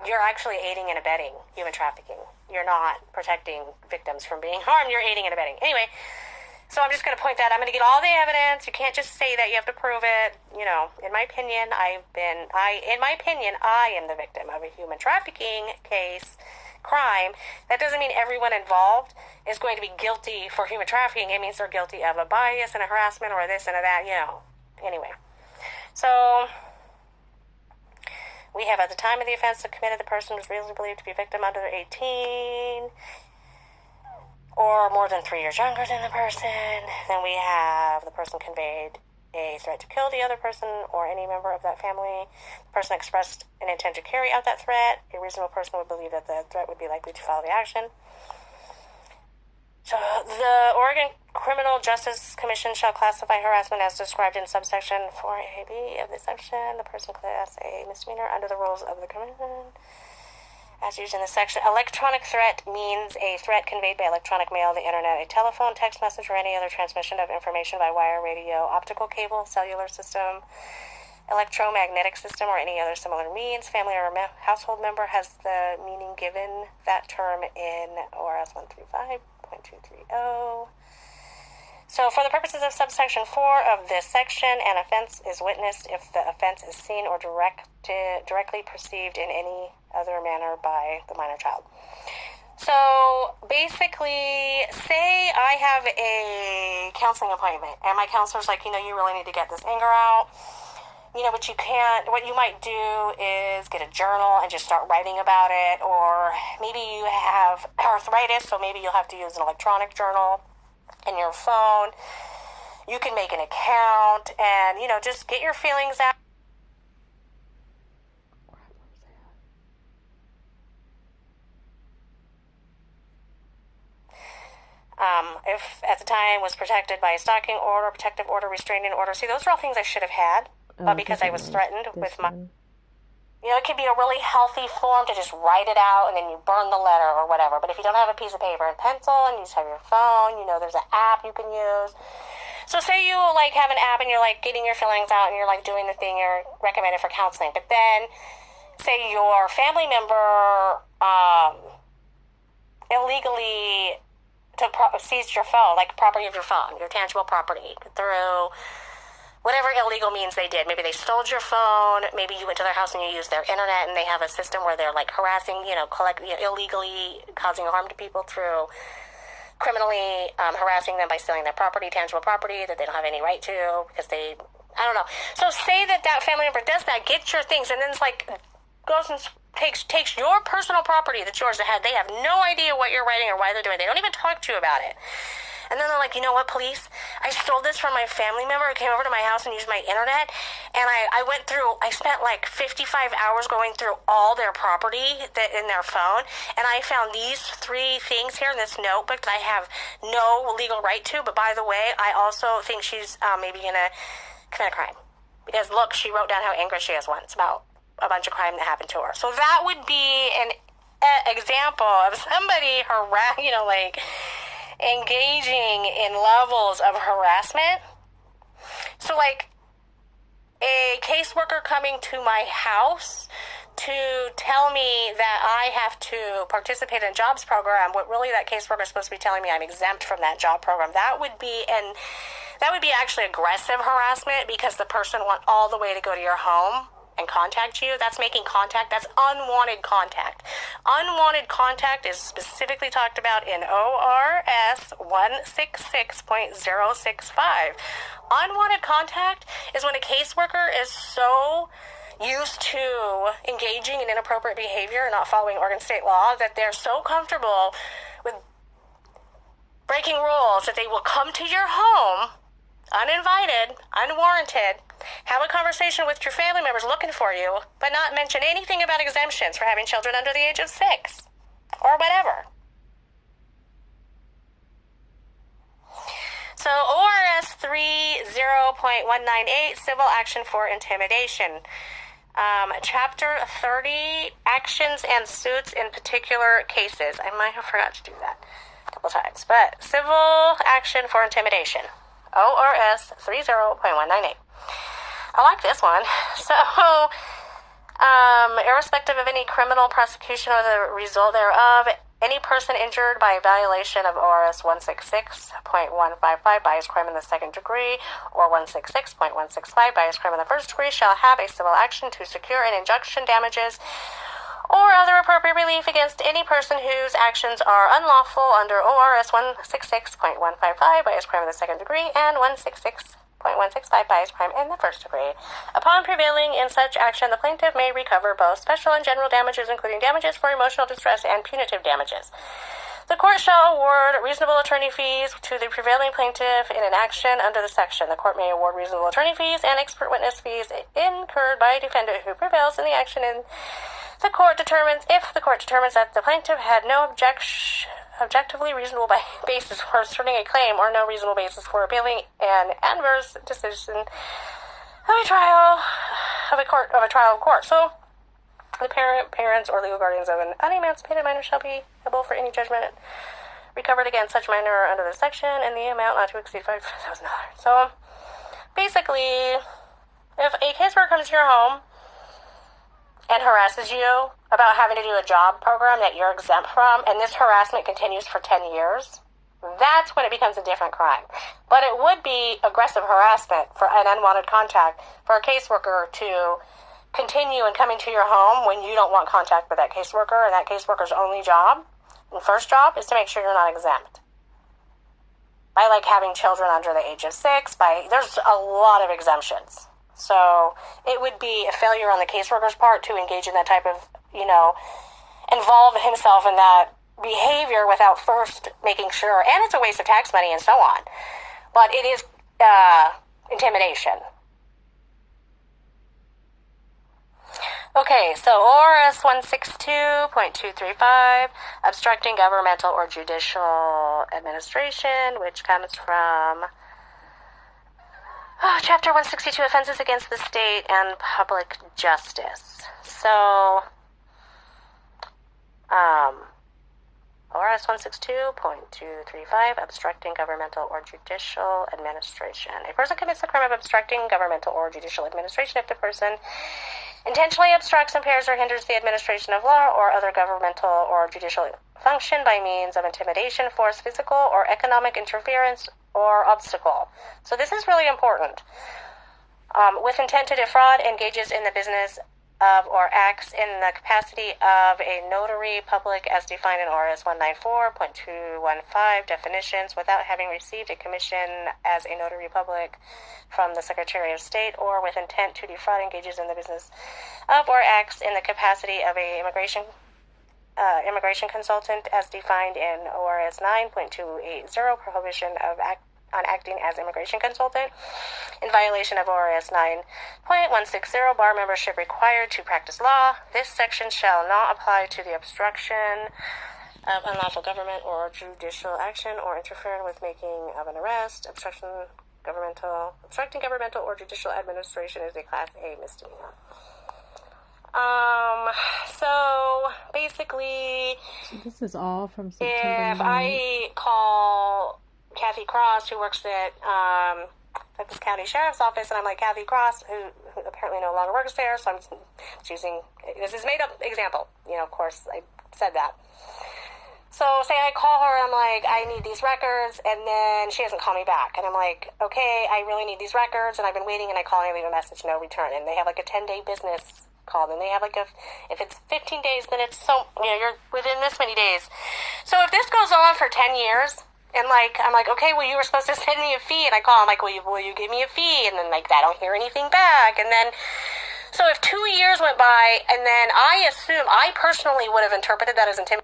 you're actually aiding and abetting human trafficking. You're not protecting victims from being harmed. You're aiding and abetting. Anyway. So I'm just going to point that. I'm going to get all the evidence. You can't just say that. You have to prove it. You know, in my opinion, I am the victim of a human trafficking case, crime. That doesn't mean everyone involved is going to be guilty for human trafficking. It means they're guilty of a bias and a harassment or this and a that, you know. Anyway. So we have at the time of the offense committed, the person was reasonably believed to be a victim under 18. Or more than 3 years younger than the person. Then we have the person conveyed a threat to kill the other person or any member of that family. The person expressed an intent to carry out that threat. A reasonable person would believe that the threat would be likely to follow the action. So the Oregon Criminal Justice Commission shall classify harassment as described in subsection 4AB of this section. The person class a misdemeanor under the rules of the commission. As used in this section, electronic threat means a threat conveyed by electronic mail, the internet, a telephone, text message, or any other transmission of information by wire, radio, optical cable, cellular system, electromagnetic system, or any other similar means. Family or household member has the meaning given that term in ORS 135.230. So for the purposes of subsection 4 of this section, an offense is witnessed if the offense is seen or directly perceived in any other manner by the minor child. So basically, say I have a counseling appointment and my counselor's like, you know, you really need to get this anger out. You know, what you might do is get a journal and just start writing about it, or maybe you have arthritis, so maybe you'll have to use an electronic journal in your phone. You can make an account and, you know, just get your feelings out. If at the time was protected by a stalking order, protective order, restraining order. See, those are all things I should have had, but because I was threatened with my... You know, it could be a really healthy form to just write it out and then you burn the letter or whatever. But if you don't have a piece of paper and pencil and you just have your phone, you know, there's an app you can use. So say you, like, have an app and you're, like, getting your feelings out and you're, like, doing the thing you're recommended for counseling. But then, say your family member illegally seized your phone, like, property of your phone, your tangible property, through... whatever illegal means they did. Maybe they stole your phone. Maybe you went to their house and you used their internet and they have a system where they're like harassing, illegally causing harm to people through criminally harassing them by stealing their property, tangible property that they don't have any right to because I don't know. So say that family member does that, gets your things, and then it's like goes and takes your personal property that's yours ahead. They have no idea what you're writing or why they're doing it. They don't even talk to you about it. And then they're like, you know what, police? I stole this from my family member who came over to my house and used my internet. And I spent like 55 hours going through all their property in their phone. And I found these 3 things here in this notebook that I have no legal right to. But by the way, I also think she's maybe going to commit a crime. Because look, she wrote down how angry she is once about a bunch of crime that happened to her. So that would be an example of somebody, engaging in levels of harassment. So like a caseworker coming to my house to tell me that I have to participate in a jobs program, what really that caseworker is supposed to be telling me I'm exempt from that job program. That would be actually aggressive harassment because the person went all the way to go to your home and contact you, that's making contact. That's unwanted contact. Unwanted contact is specifically talked about in ORS 166.065. Unwanted contact is when a caseworker is so used to engaging in inappropriate behavior and not following Oregon state law that they're so comfortable with breaking rules that they will come to your home uninvited, unwarranted, have a conversation with your family members looking for you, but not mention anything about exemptions for having children under the age of 6 or whatever. So ORS 30.198, Civil Action for Intimidation. Chapter 30, Actions and Suits in Particular Cases. I might have forgot to do that a couple times, but Civil Action for Intimidation. ORS 30.198. I like this one. So, irrespective of any criminal prosecution or the result thereof, any person injured by a violation of ORS 166.155, bias crime in the second degree, or 166.165, bias crime in the first degree, shall have a civil action to secure an injunction, damages, or other appropriate relief against any person whose actions are unlawful under ORS 166.155, bias crime in the second degree, and 166.165, bias crime in the first degree. Upon prevailing in such action, the plaintiff may recover both special and general damages, including damages for emotional distress and punitive damages. The court shall award reasonable attorney fees to the prevailing plaintiff in an action under the section. The court may award reasonable attorney fees and expert witness fees incurred by a defendant who prevails in the action in the court determines, if the court determines that the plaintiff had no objectively reasonable basis for asserting a claim or no reasonable basis for appealing an adverse decision of a trial of court. So, the parents, or legal guardians of an unemancipated minor shall be liable for any judgment recovered against such minor under this section, and the amount not to exceed $5,000. So, basically, if a caseworker comes to your home and harasses you about having to do a job program that you're exempt from, and this harassment continues for 10 years, that's when it becomes a different crime. But it would be aggressive harassment for an unwanted contact for a caseworker to continue in coming to your home when you don't want contact with that caseworker, and that caseworker's only job and first job is to make sure you're not exempt. By like having children under the age of 6, there's a lot of exemptions. So it would be a failure on the caseworker's part to engage in that type of, involve himself in that behavior without first making sure, and it's a waste of tax money and so on. But it is intimidation. Okay, so ORS 162.235, obstructing governmental or judicial administration, which comes from Chapter 162, Offenses Against the State and Public Justice. So, ORS 162.235, obstructing governmental or judicial administration. A person commits the crime of obstructing governmental or judicial administration if the person intentionally obstructs, impairs, or hinders the administration of law or other governmental or judicial function by means of intimidation, force, physical or economic interference, or obstacle. So this is really important. With intent to defraud, engages in the business of or acts in the capacity of a notary public as defined in ORS 194.215 definitions without having received a commission as a notary public from the Secretary of State, or with intent to defraud, engages in the business of or acts in the capacity of a immigration consultant as defined in ORS 9.280, prohibition of on acting as immigration consultant in violation of ORS 9.160, bar membership required to practice law. This section shall not apply to the obstruction of unlawful government or judicial action or interfering with making of an arrest. Obstructing governmental or judicial administration is a Class A misdemeanor. So basically, so this is all from September if 9th. I call Kathy Cross, who works at this county sheriff's office, and I'm like, Kathy Cross, who apparently no longer works there, so I'm choosing, this is a made up example, of course I said that. So say I call her, I'm like, I need these records, and then she doesn't call me back. And I'm like, okay, I really need these records, and I've been waiting, and I call and I leave a message, no return. And they have like a 10-day business call. Then they have like if it's 15 days, then it's you're within this many days. So if this goes on for 10 years, and like, I'm like, okay, well, you were supposed to send me a fee, and I call, I'm like, will you give me a fee? And then like, I don't hear anything back. And then, so if 2 years went by, and then I personally would have interpreted that as intimidation.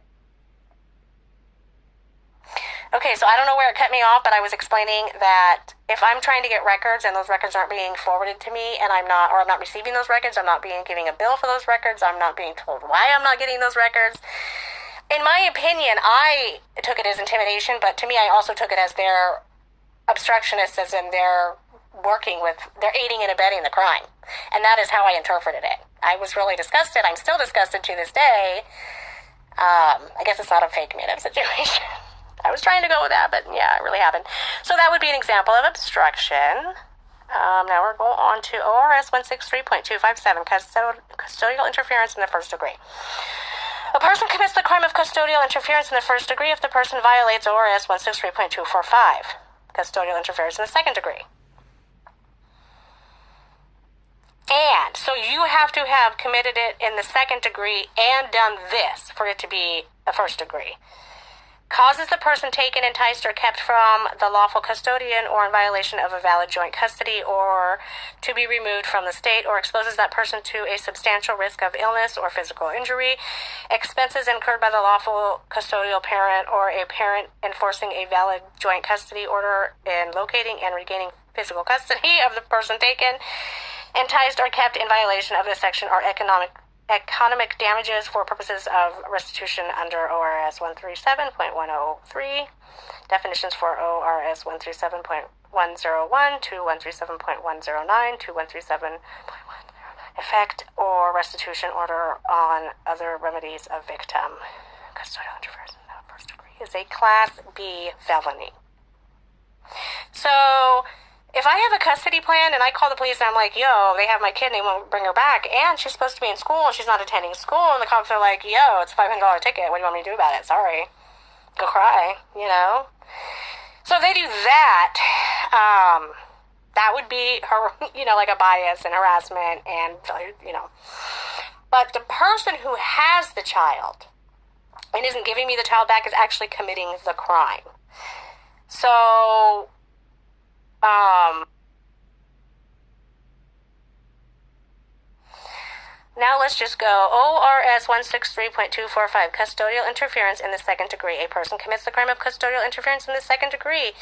Okay, so I don't know where it cut me off, but I was explaining that if I'm trying to get records and those records aren't being forwarded to me, and I'm not receiving those records, I'm not giving a bill for those records, I'm not being told why I'm not getting those records. In my opinion, I took it as intimidation, but to me, I also took it as their obstructionists, as in they're aiding and abetting the crime. And that is how I interpreted it. I was really disgusted. I'm still disgusted to this day. I guess it's not a fake made-up situation. I was trying to go with that, but yeah, it really happened. So that would be an example of obstruction. Now we're going on to ORS 163.257, custodial interference in the first degree. A person commits the crime of custodial interference in the first degree if the person violates ORS 163.245, custodial interference in the second degree. And so you have to have committed it in the second degree and done this for it to be a first degree. Causes the person taken, enticed, or kept from the lawful custodian or in violation of a valid joint custody or to be removed from the state, or exposes that person to a substantial risk of illness or physical injury. Expenses incurred by the lawful custodial parent or a parent enforcing a valid joint custody order in locating and regaining physical custody of the person taken, enticed, or kept in violation of this section are economic damages for purposes of restitution under ORS 137.103. Definitions for ORS 137.101 to 137.109 to 137.110. Effect or restitution order on other remedies of victim. Custodial interference in the first degree is a Class B felony. So if I have a custody plan and I call the police and I'm like, yo, they have my kid and they won't bring her back, and she's supposed to be in school and she's not attending school, and the cops are like, yo, it's a $500 ticket, what do you want me to do about it? Sorry. Go cry, So if they do that, that would be, like a bias and harassment and, But the person who has the child and isn't giving me the child back is actually committing the crime. So now let's just go. ORS 163.245, custodial interference in the second degree. A person commits the crime of custodial interference in the second degree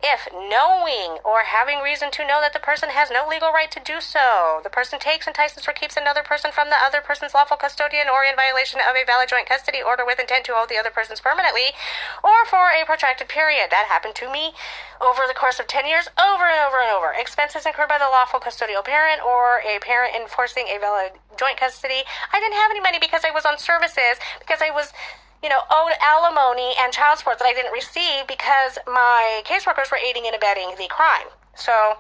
if, knowing or having reason to know that the person has no legal right to do so, the person takes, entices, or keeps another person from the other person's lawful custodian or in violation of a valid joint custody order with intent to hold the other persons permanently or for a protracted period. That happened to me over the course of 10 years, over and over and over. Expenses incurred by the lawful custodial parent or a parent enforcing a valid joint custody. I didn't have any money because I was on services, because I was owed alimony and child support that I didn't receive because my caseworkers were aiding and abetting the crime. So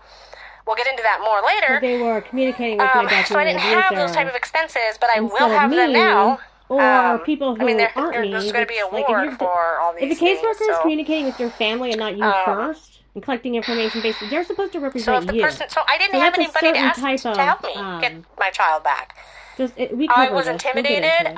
we'll get into that more later. So they were communicating with my documented so I didn't have those type of expenses, but I will have me, them now. Or people who aren't me. There's going to be a like award for all these things. If a caseworker is so, communicating with your family and not you first, and collecting information basically, they're supposed to represent so if the you. Person, so I didn't have anybody to ask to help me get my child back. I was intimidated.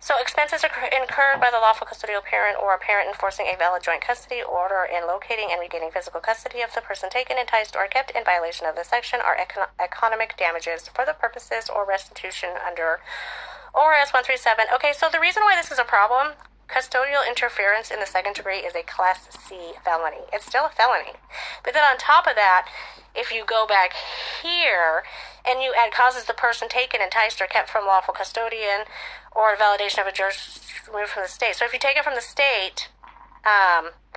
So expenses incurred by the lawful custodial parent or a parent enforcing a valid joint custody order in locating and regaining physical custody of the person taken, enticed, or kept in violation of this section are economic damages for the purposes or restitution under ORS 137. Okay, so the reason why this is a problem, custodial interference in the second degree is a Class C felony. It's still a felony. But then on top of that, if you go back here and you add causes the person taken, enticed, or kept from lawful custodian or validation of a jurisdiction removed from the state. So if you take it from the state,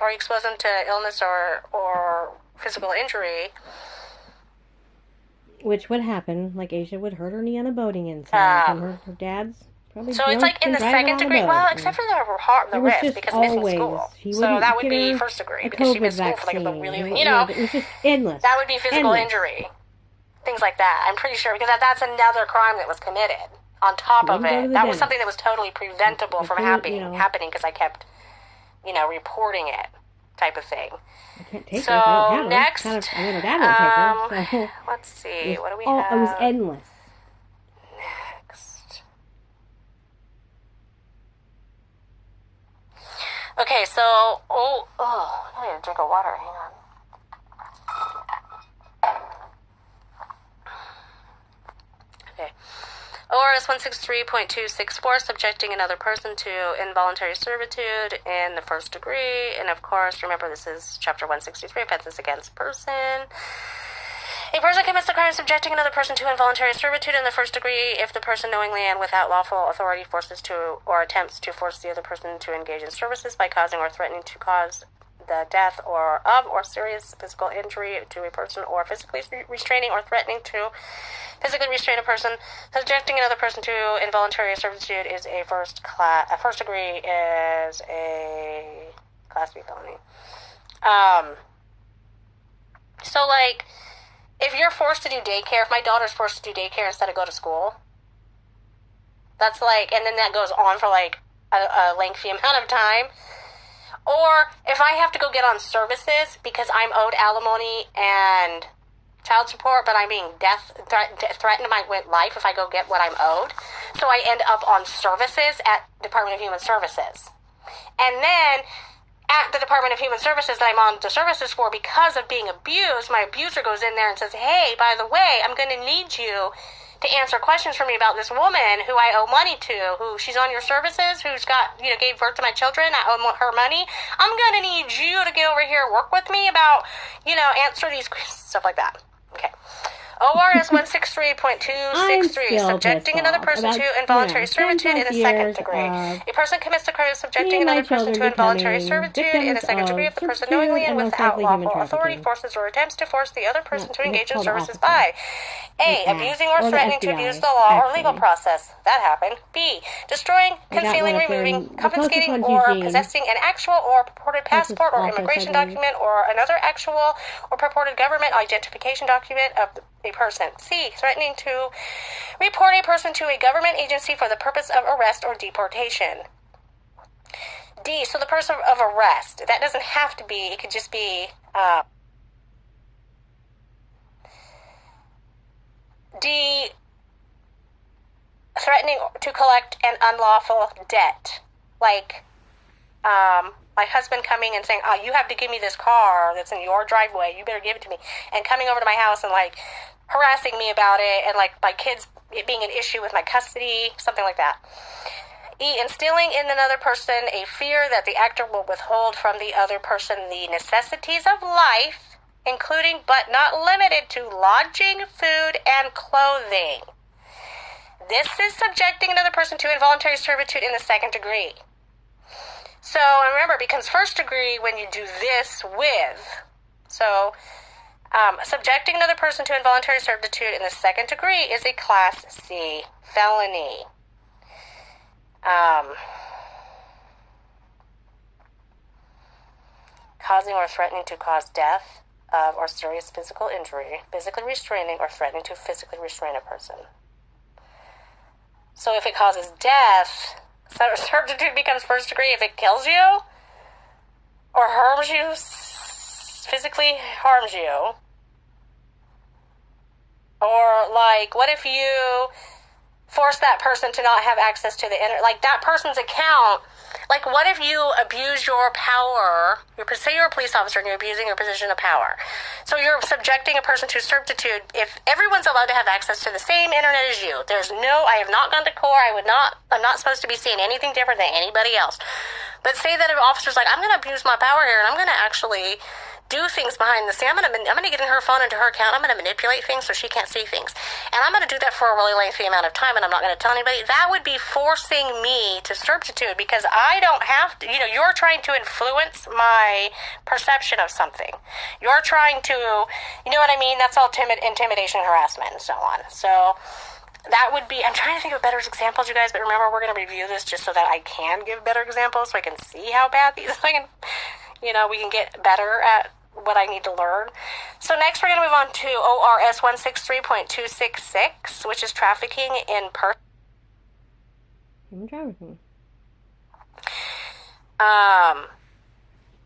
or you expose them to illness or physical injury, which would happen, like Asia would hurt her knee on a boating incident, and her dad's probably. So it's like in the second degree. Well, except for the risk because missing school. So that would be first degree because she missed school for like a really, it was just endless. That would be physical injury, things like that. I'm pretty sure because that's another crime that was committed on top She of wouldn't go to it. the That was dentist. something that was totally preventable She from couldn't, you know. happening because I kept, reporting it, type of thing. I can't take So her if I don't have her. next, I mean, her dad won't take her. So let's see, what do we it was have endless. next? Okay, so I need a drink of water. Hang on. Okay. ORS 163.264, subjecting another person to involuntary servitude in the first degree. And of course, remember, this is Chapter 163, offenses against person. A person commits the crime of subjecting another person to involuntary servitude in the first degree if the person knowingly and without lawful authority forces to or attempts to force the other person to engage in services by causing or threatening to cause the death or serious physical injury to a person, or physically restraining or threatening to physically restrain a person. Subjecting another person to involuntary servitude is a first degree is a Class B felony. So like, if you're forced to do daycare, if my daughter's forced to do daycare instead of go to school, that's like, and then that goes on for like a lengthy amount of time. Or if I have to go get on services because I'm owed alimony and child support, but I'm being threatened my life if I go get what I'm owed. So I end up on services at Department of Human Services. And then at the Department of Human Services that I'm on the services for, because of being abused, my abuser goes in there and says, hey, by the way, I'm going to need you to answer questions for me about this woman who I owe money to, who she's on your services, who's got, gave birth to my children, I owe her money. I'm going to need you to get over here and work with me about, answer these questions, stuff like that. Okay. ORS 163.263, subjecting another person to involuntary servitude in the second degree. A person commits the crime of subjecting another person to involuntary servitude in the second degree if the person knowingly and without lawful authority forces or attempts to force the other person to engage in services by A. Abusing or threatening to abuse the law or legal process. That happened. B. Destroying, concealing, removing, confiscating, or possessing an actual or purported passport or immigration document or another actual or purported government identification document of a person. C. Threatening to report a person to a government agency for the purpose of arrest or deportation. D. So the person of arrest. That doesn't have to be, it could just be D. Threatening to collect an unlawful debt. Like, my husband coming and saying, oh, you have to give me this car that's in your driveway, you better give it to me. And coming over to my house and, like, harassing me about it, and, like, my kids, it being an issue with my custody, something like that. E. Instilling in another person a fear that the actor will withhold from the other person the necessities of life, including but not limited to lodging, food, and clothing. This is subjecting another person to involuntary servitude in the second degree. So, remember, it becomes first degree when you do this with. So, subjecting another person to involuntary servitude in the second degree is a Class C felony. Causing or threatening to cause death of or serious physical injury, physically restraining or threatening to physically restrain a person. So if it causes death, servitude becomes first degree if it kills you or harms you, physically harms you. Or, like, what if you force that person to not have access to the internet? Like, that person's account, like, what if you abuse your power? Say you're a police officer and you're abusing your position of power. So you're subjecting a person to servitude if everyone's allowed to have access to the same internet as you. I have not gone to court. I'm not supposed to be seeing anything different than anybody else. But say that an officer's like, I'm going to abuse my power here and I'm going to actually do things behind the scene. I'm going to get in her phone into her account. I'm going to manipulate things so she can't see things. And I'm going to do that for a really lengthy amount of time, and I'm not going to tell anybody. That would be forcing me to servitude because I don't have to, you're trying to influence my perception of something. You're trying to, you know what I mean? That's all intimidation, harassment, and so on. So that would be, I'm trying to think of better examples, you guys, but remember, we're going to review this just so that I can give better examples so I can see how bad these, we can get better at what I need to learn. So next we're going to move on to ORS 163.266, which is trafficking in person. human trafficking.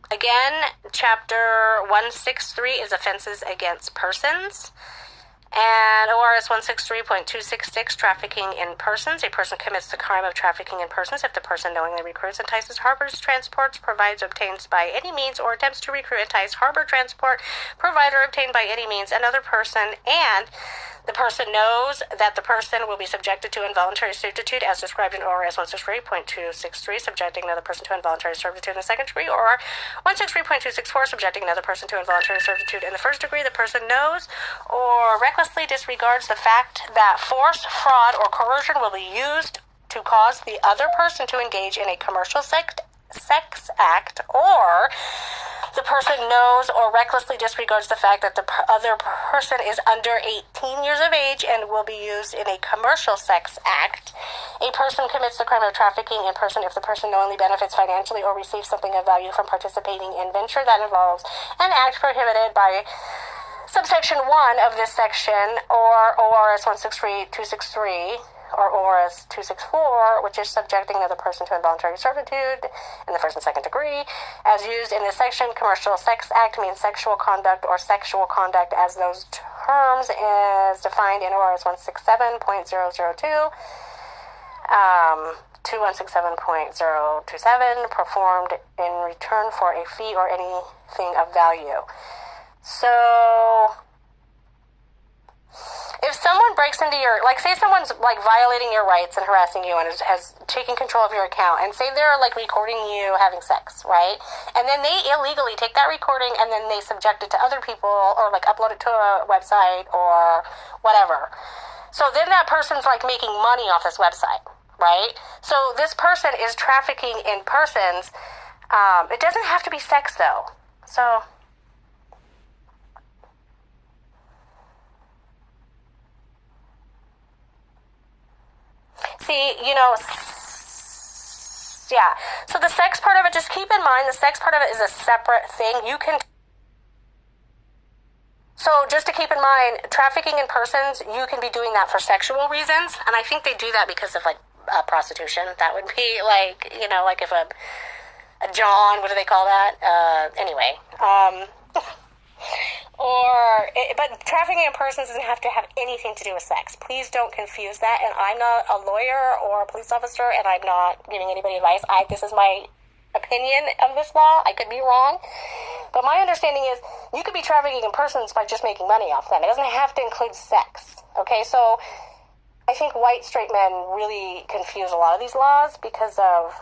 Again, chapter 163 is offenses against persons. And ORS 163.266, trafficking in persons. A person commits the crime of trafficking in persons if the person knowingly recruits, entices, harbors, transports, provides, obtains by any means, or attempts to recruit, entice, harbor, transport, provide, or obtain by any means another person, and the person knows that the person will be subjected to involuntary servitude as described in ORS 163.263, subjecting another person to involuntary servitude in the second degree, or 163.264, subjecting another person to involuntary servitude in the first degree. The person knows or recklessly disregards the fact that force, fraud, or coercion will be used to cause the other person to engage in a commercial sex act, or the person knows or recklessly disregards the fact that the other person is under 18 years of age and will be used in a commercial sex act. A person commits the crime of trafficking in person if the person knowingly benefits financially or receives something of value from participating in venture that involves an act prohibited by subsection 1 of this section, or ORS 163.263, or ORS 264, which is subjecting another person to involuntary servitude in the first and second degree. As used in this section, commercial sex act means sexual conduct or sexual conduct as those terms is defined in ORS 167.002, 2167.027, performed in return for a fee or anything of value. So if someone breaks into your, like, say someone's, like, violating your rights and harassing you and has taken control of your account, and say they're, like, recording you having sex, right? And then they illegally take that recording and then they subject it to other people, or, like, upload it to a website or whatever. So then that person's, like, making money off this website, right? So this person is trafficking in persons. It doesn't have to be sex, though. So see, you know, yeah. So the sex part of it, just keep in mind, the sex part of it is a separate thing. You can. So just to keep in mind, trafficking in persons, you can be doing that for sexual reasons. And I think they do that because of, like, prostitution. That would be, like, you know, like if a John, what do they call that? Anyway. But trafficking in persons doesn't have to have anything to do with sex. Please don't confuse that. And I'm not a lawyer or a police officer, and I'm not giving anybody advice. This is my opinion of this law. I could be wrong. But my understanding is you could be trafficking in persons by just making money off them. It doesn't have to include sex. Okay, so I think white straight men really confuse a lot of these laws because of,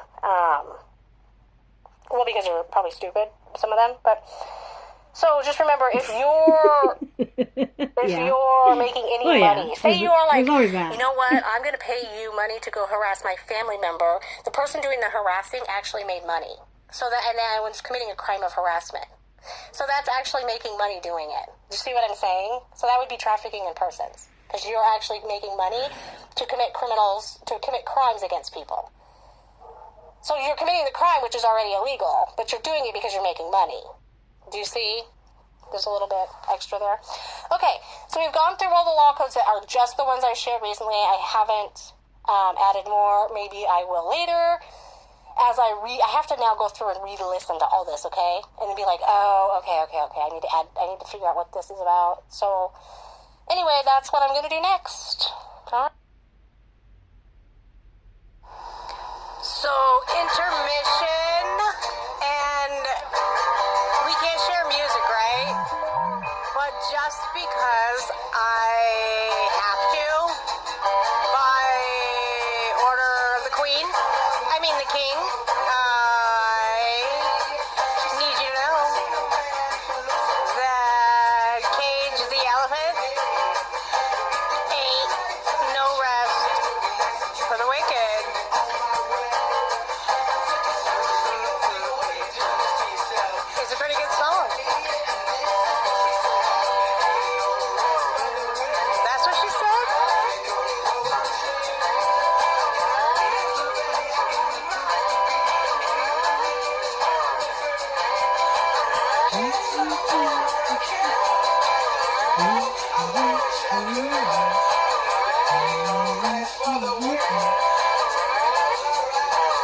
because they're probably stupid, some of them, but. So just remember, if you're making any money, say you're like, you know what, I'm going to pay you money to go harass my family member. The person doing the harassing actually made money. So that, and then was committing a crime of harassment. So that's actually making money doing it. Do you see what I'm saying? So that would be trafficking in persons, because you're actually making money to commit crimes against people. So you're committing the crime, which is already illegal, but you're doing it because you're making money. Do you see? There's a little bit extra there. Okay, so we've gone through all the law codes that are just the ones I shared recently. I haven't added more. Maybe I will later. As I have to now go through and re-listen to all this, okay? And then be like, oh, okay. I need to figure out what this is about. So, anyway, that's what I'm going to do next. All right. So, intermission, and we can't share music, right? But just because I have to, by order of the Queen, the King, I need you to know that Cage the Elephant ain't no rest for the wicked. It's a pretty good song.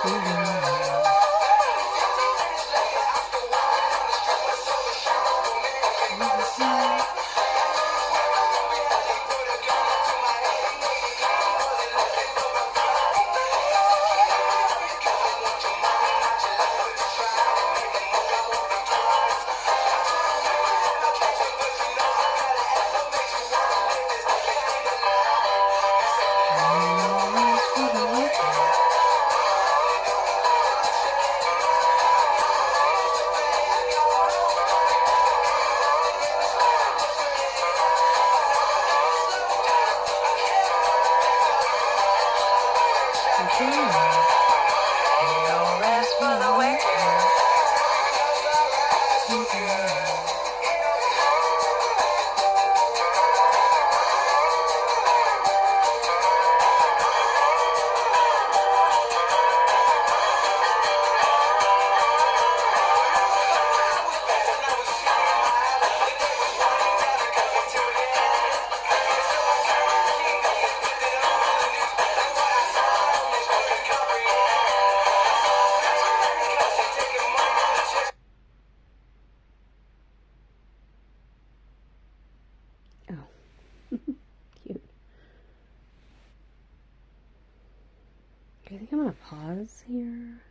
Cute. I think I'm gonna pause here.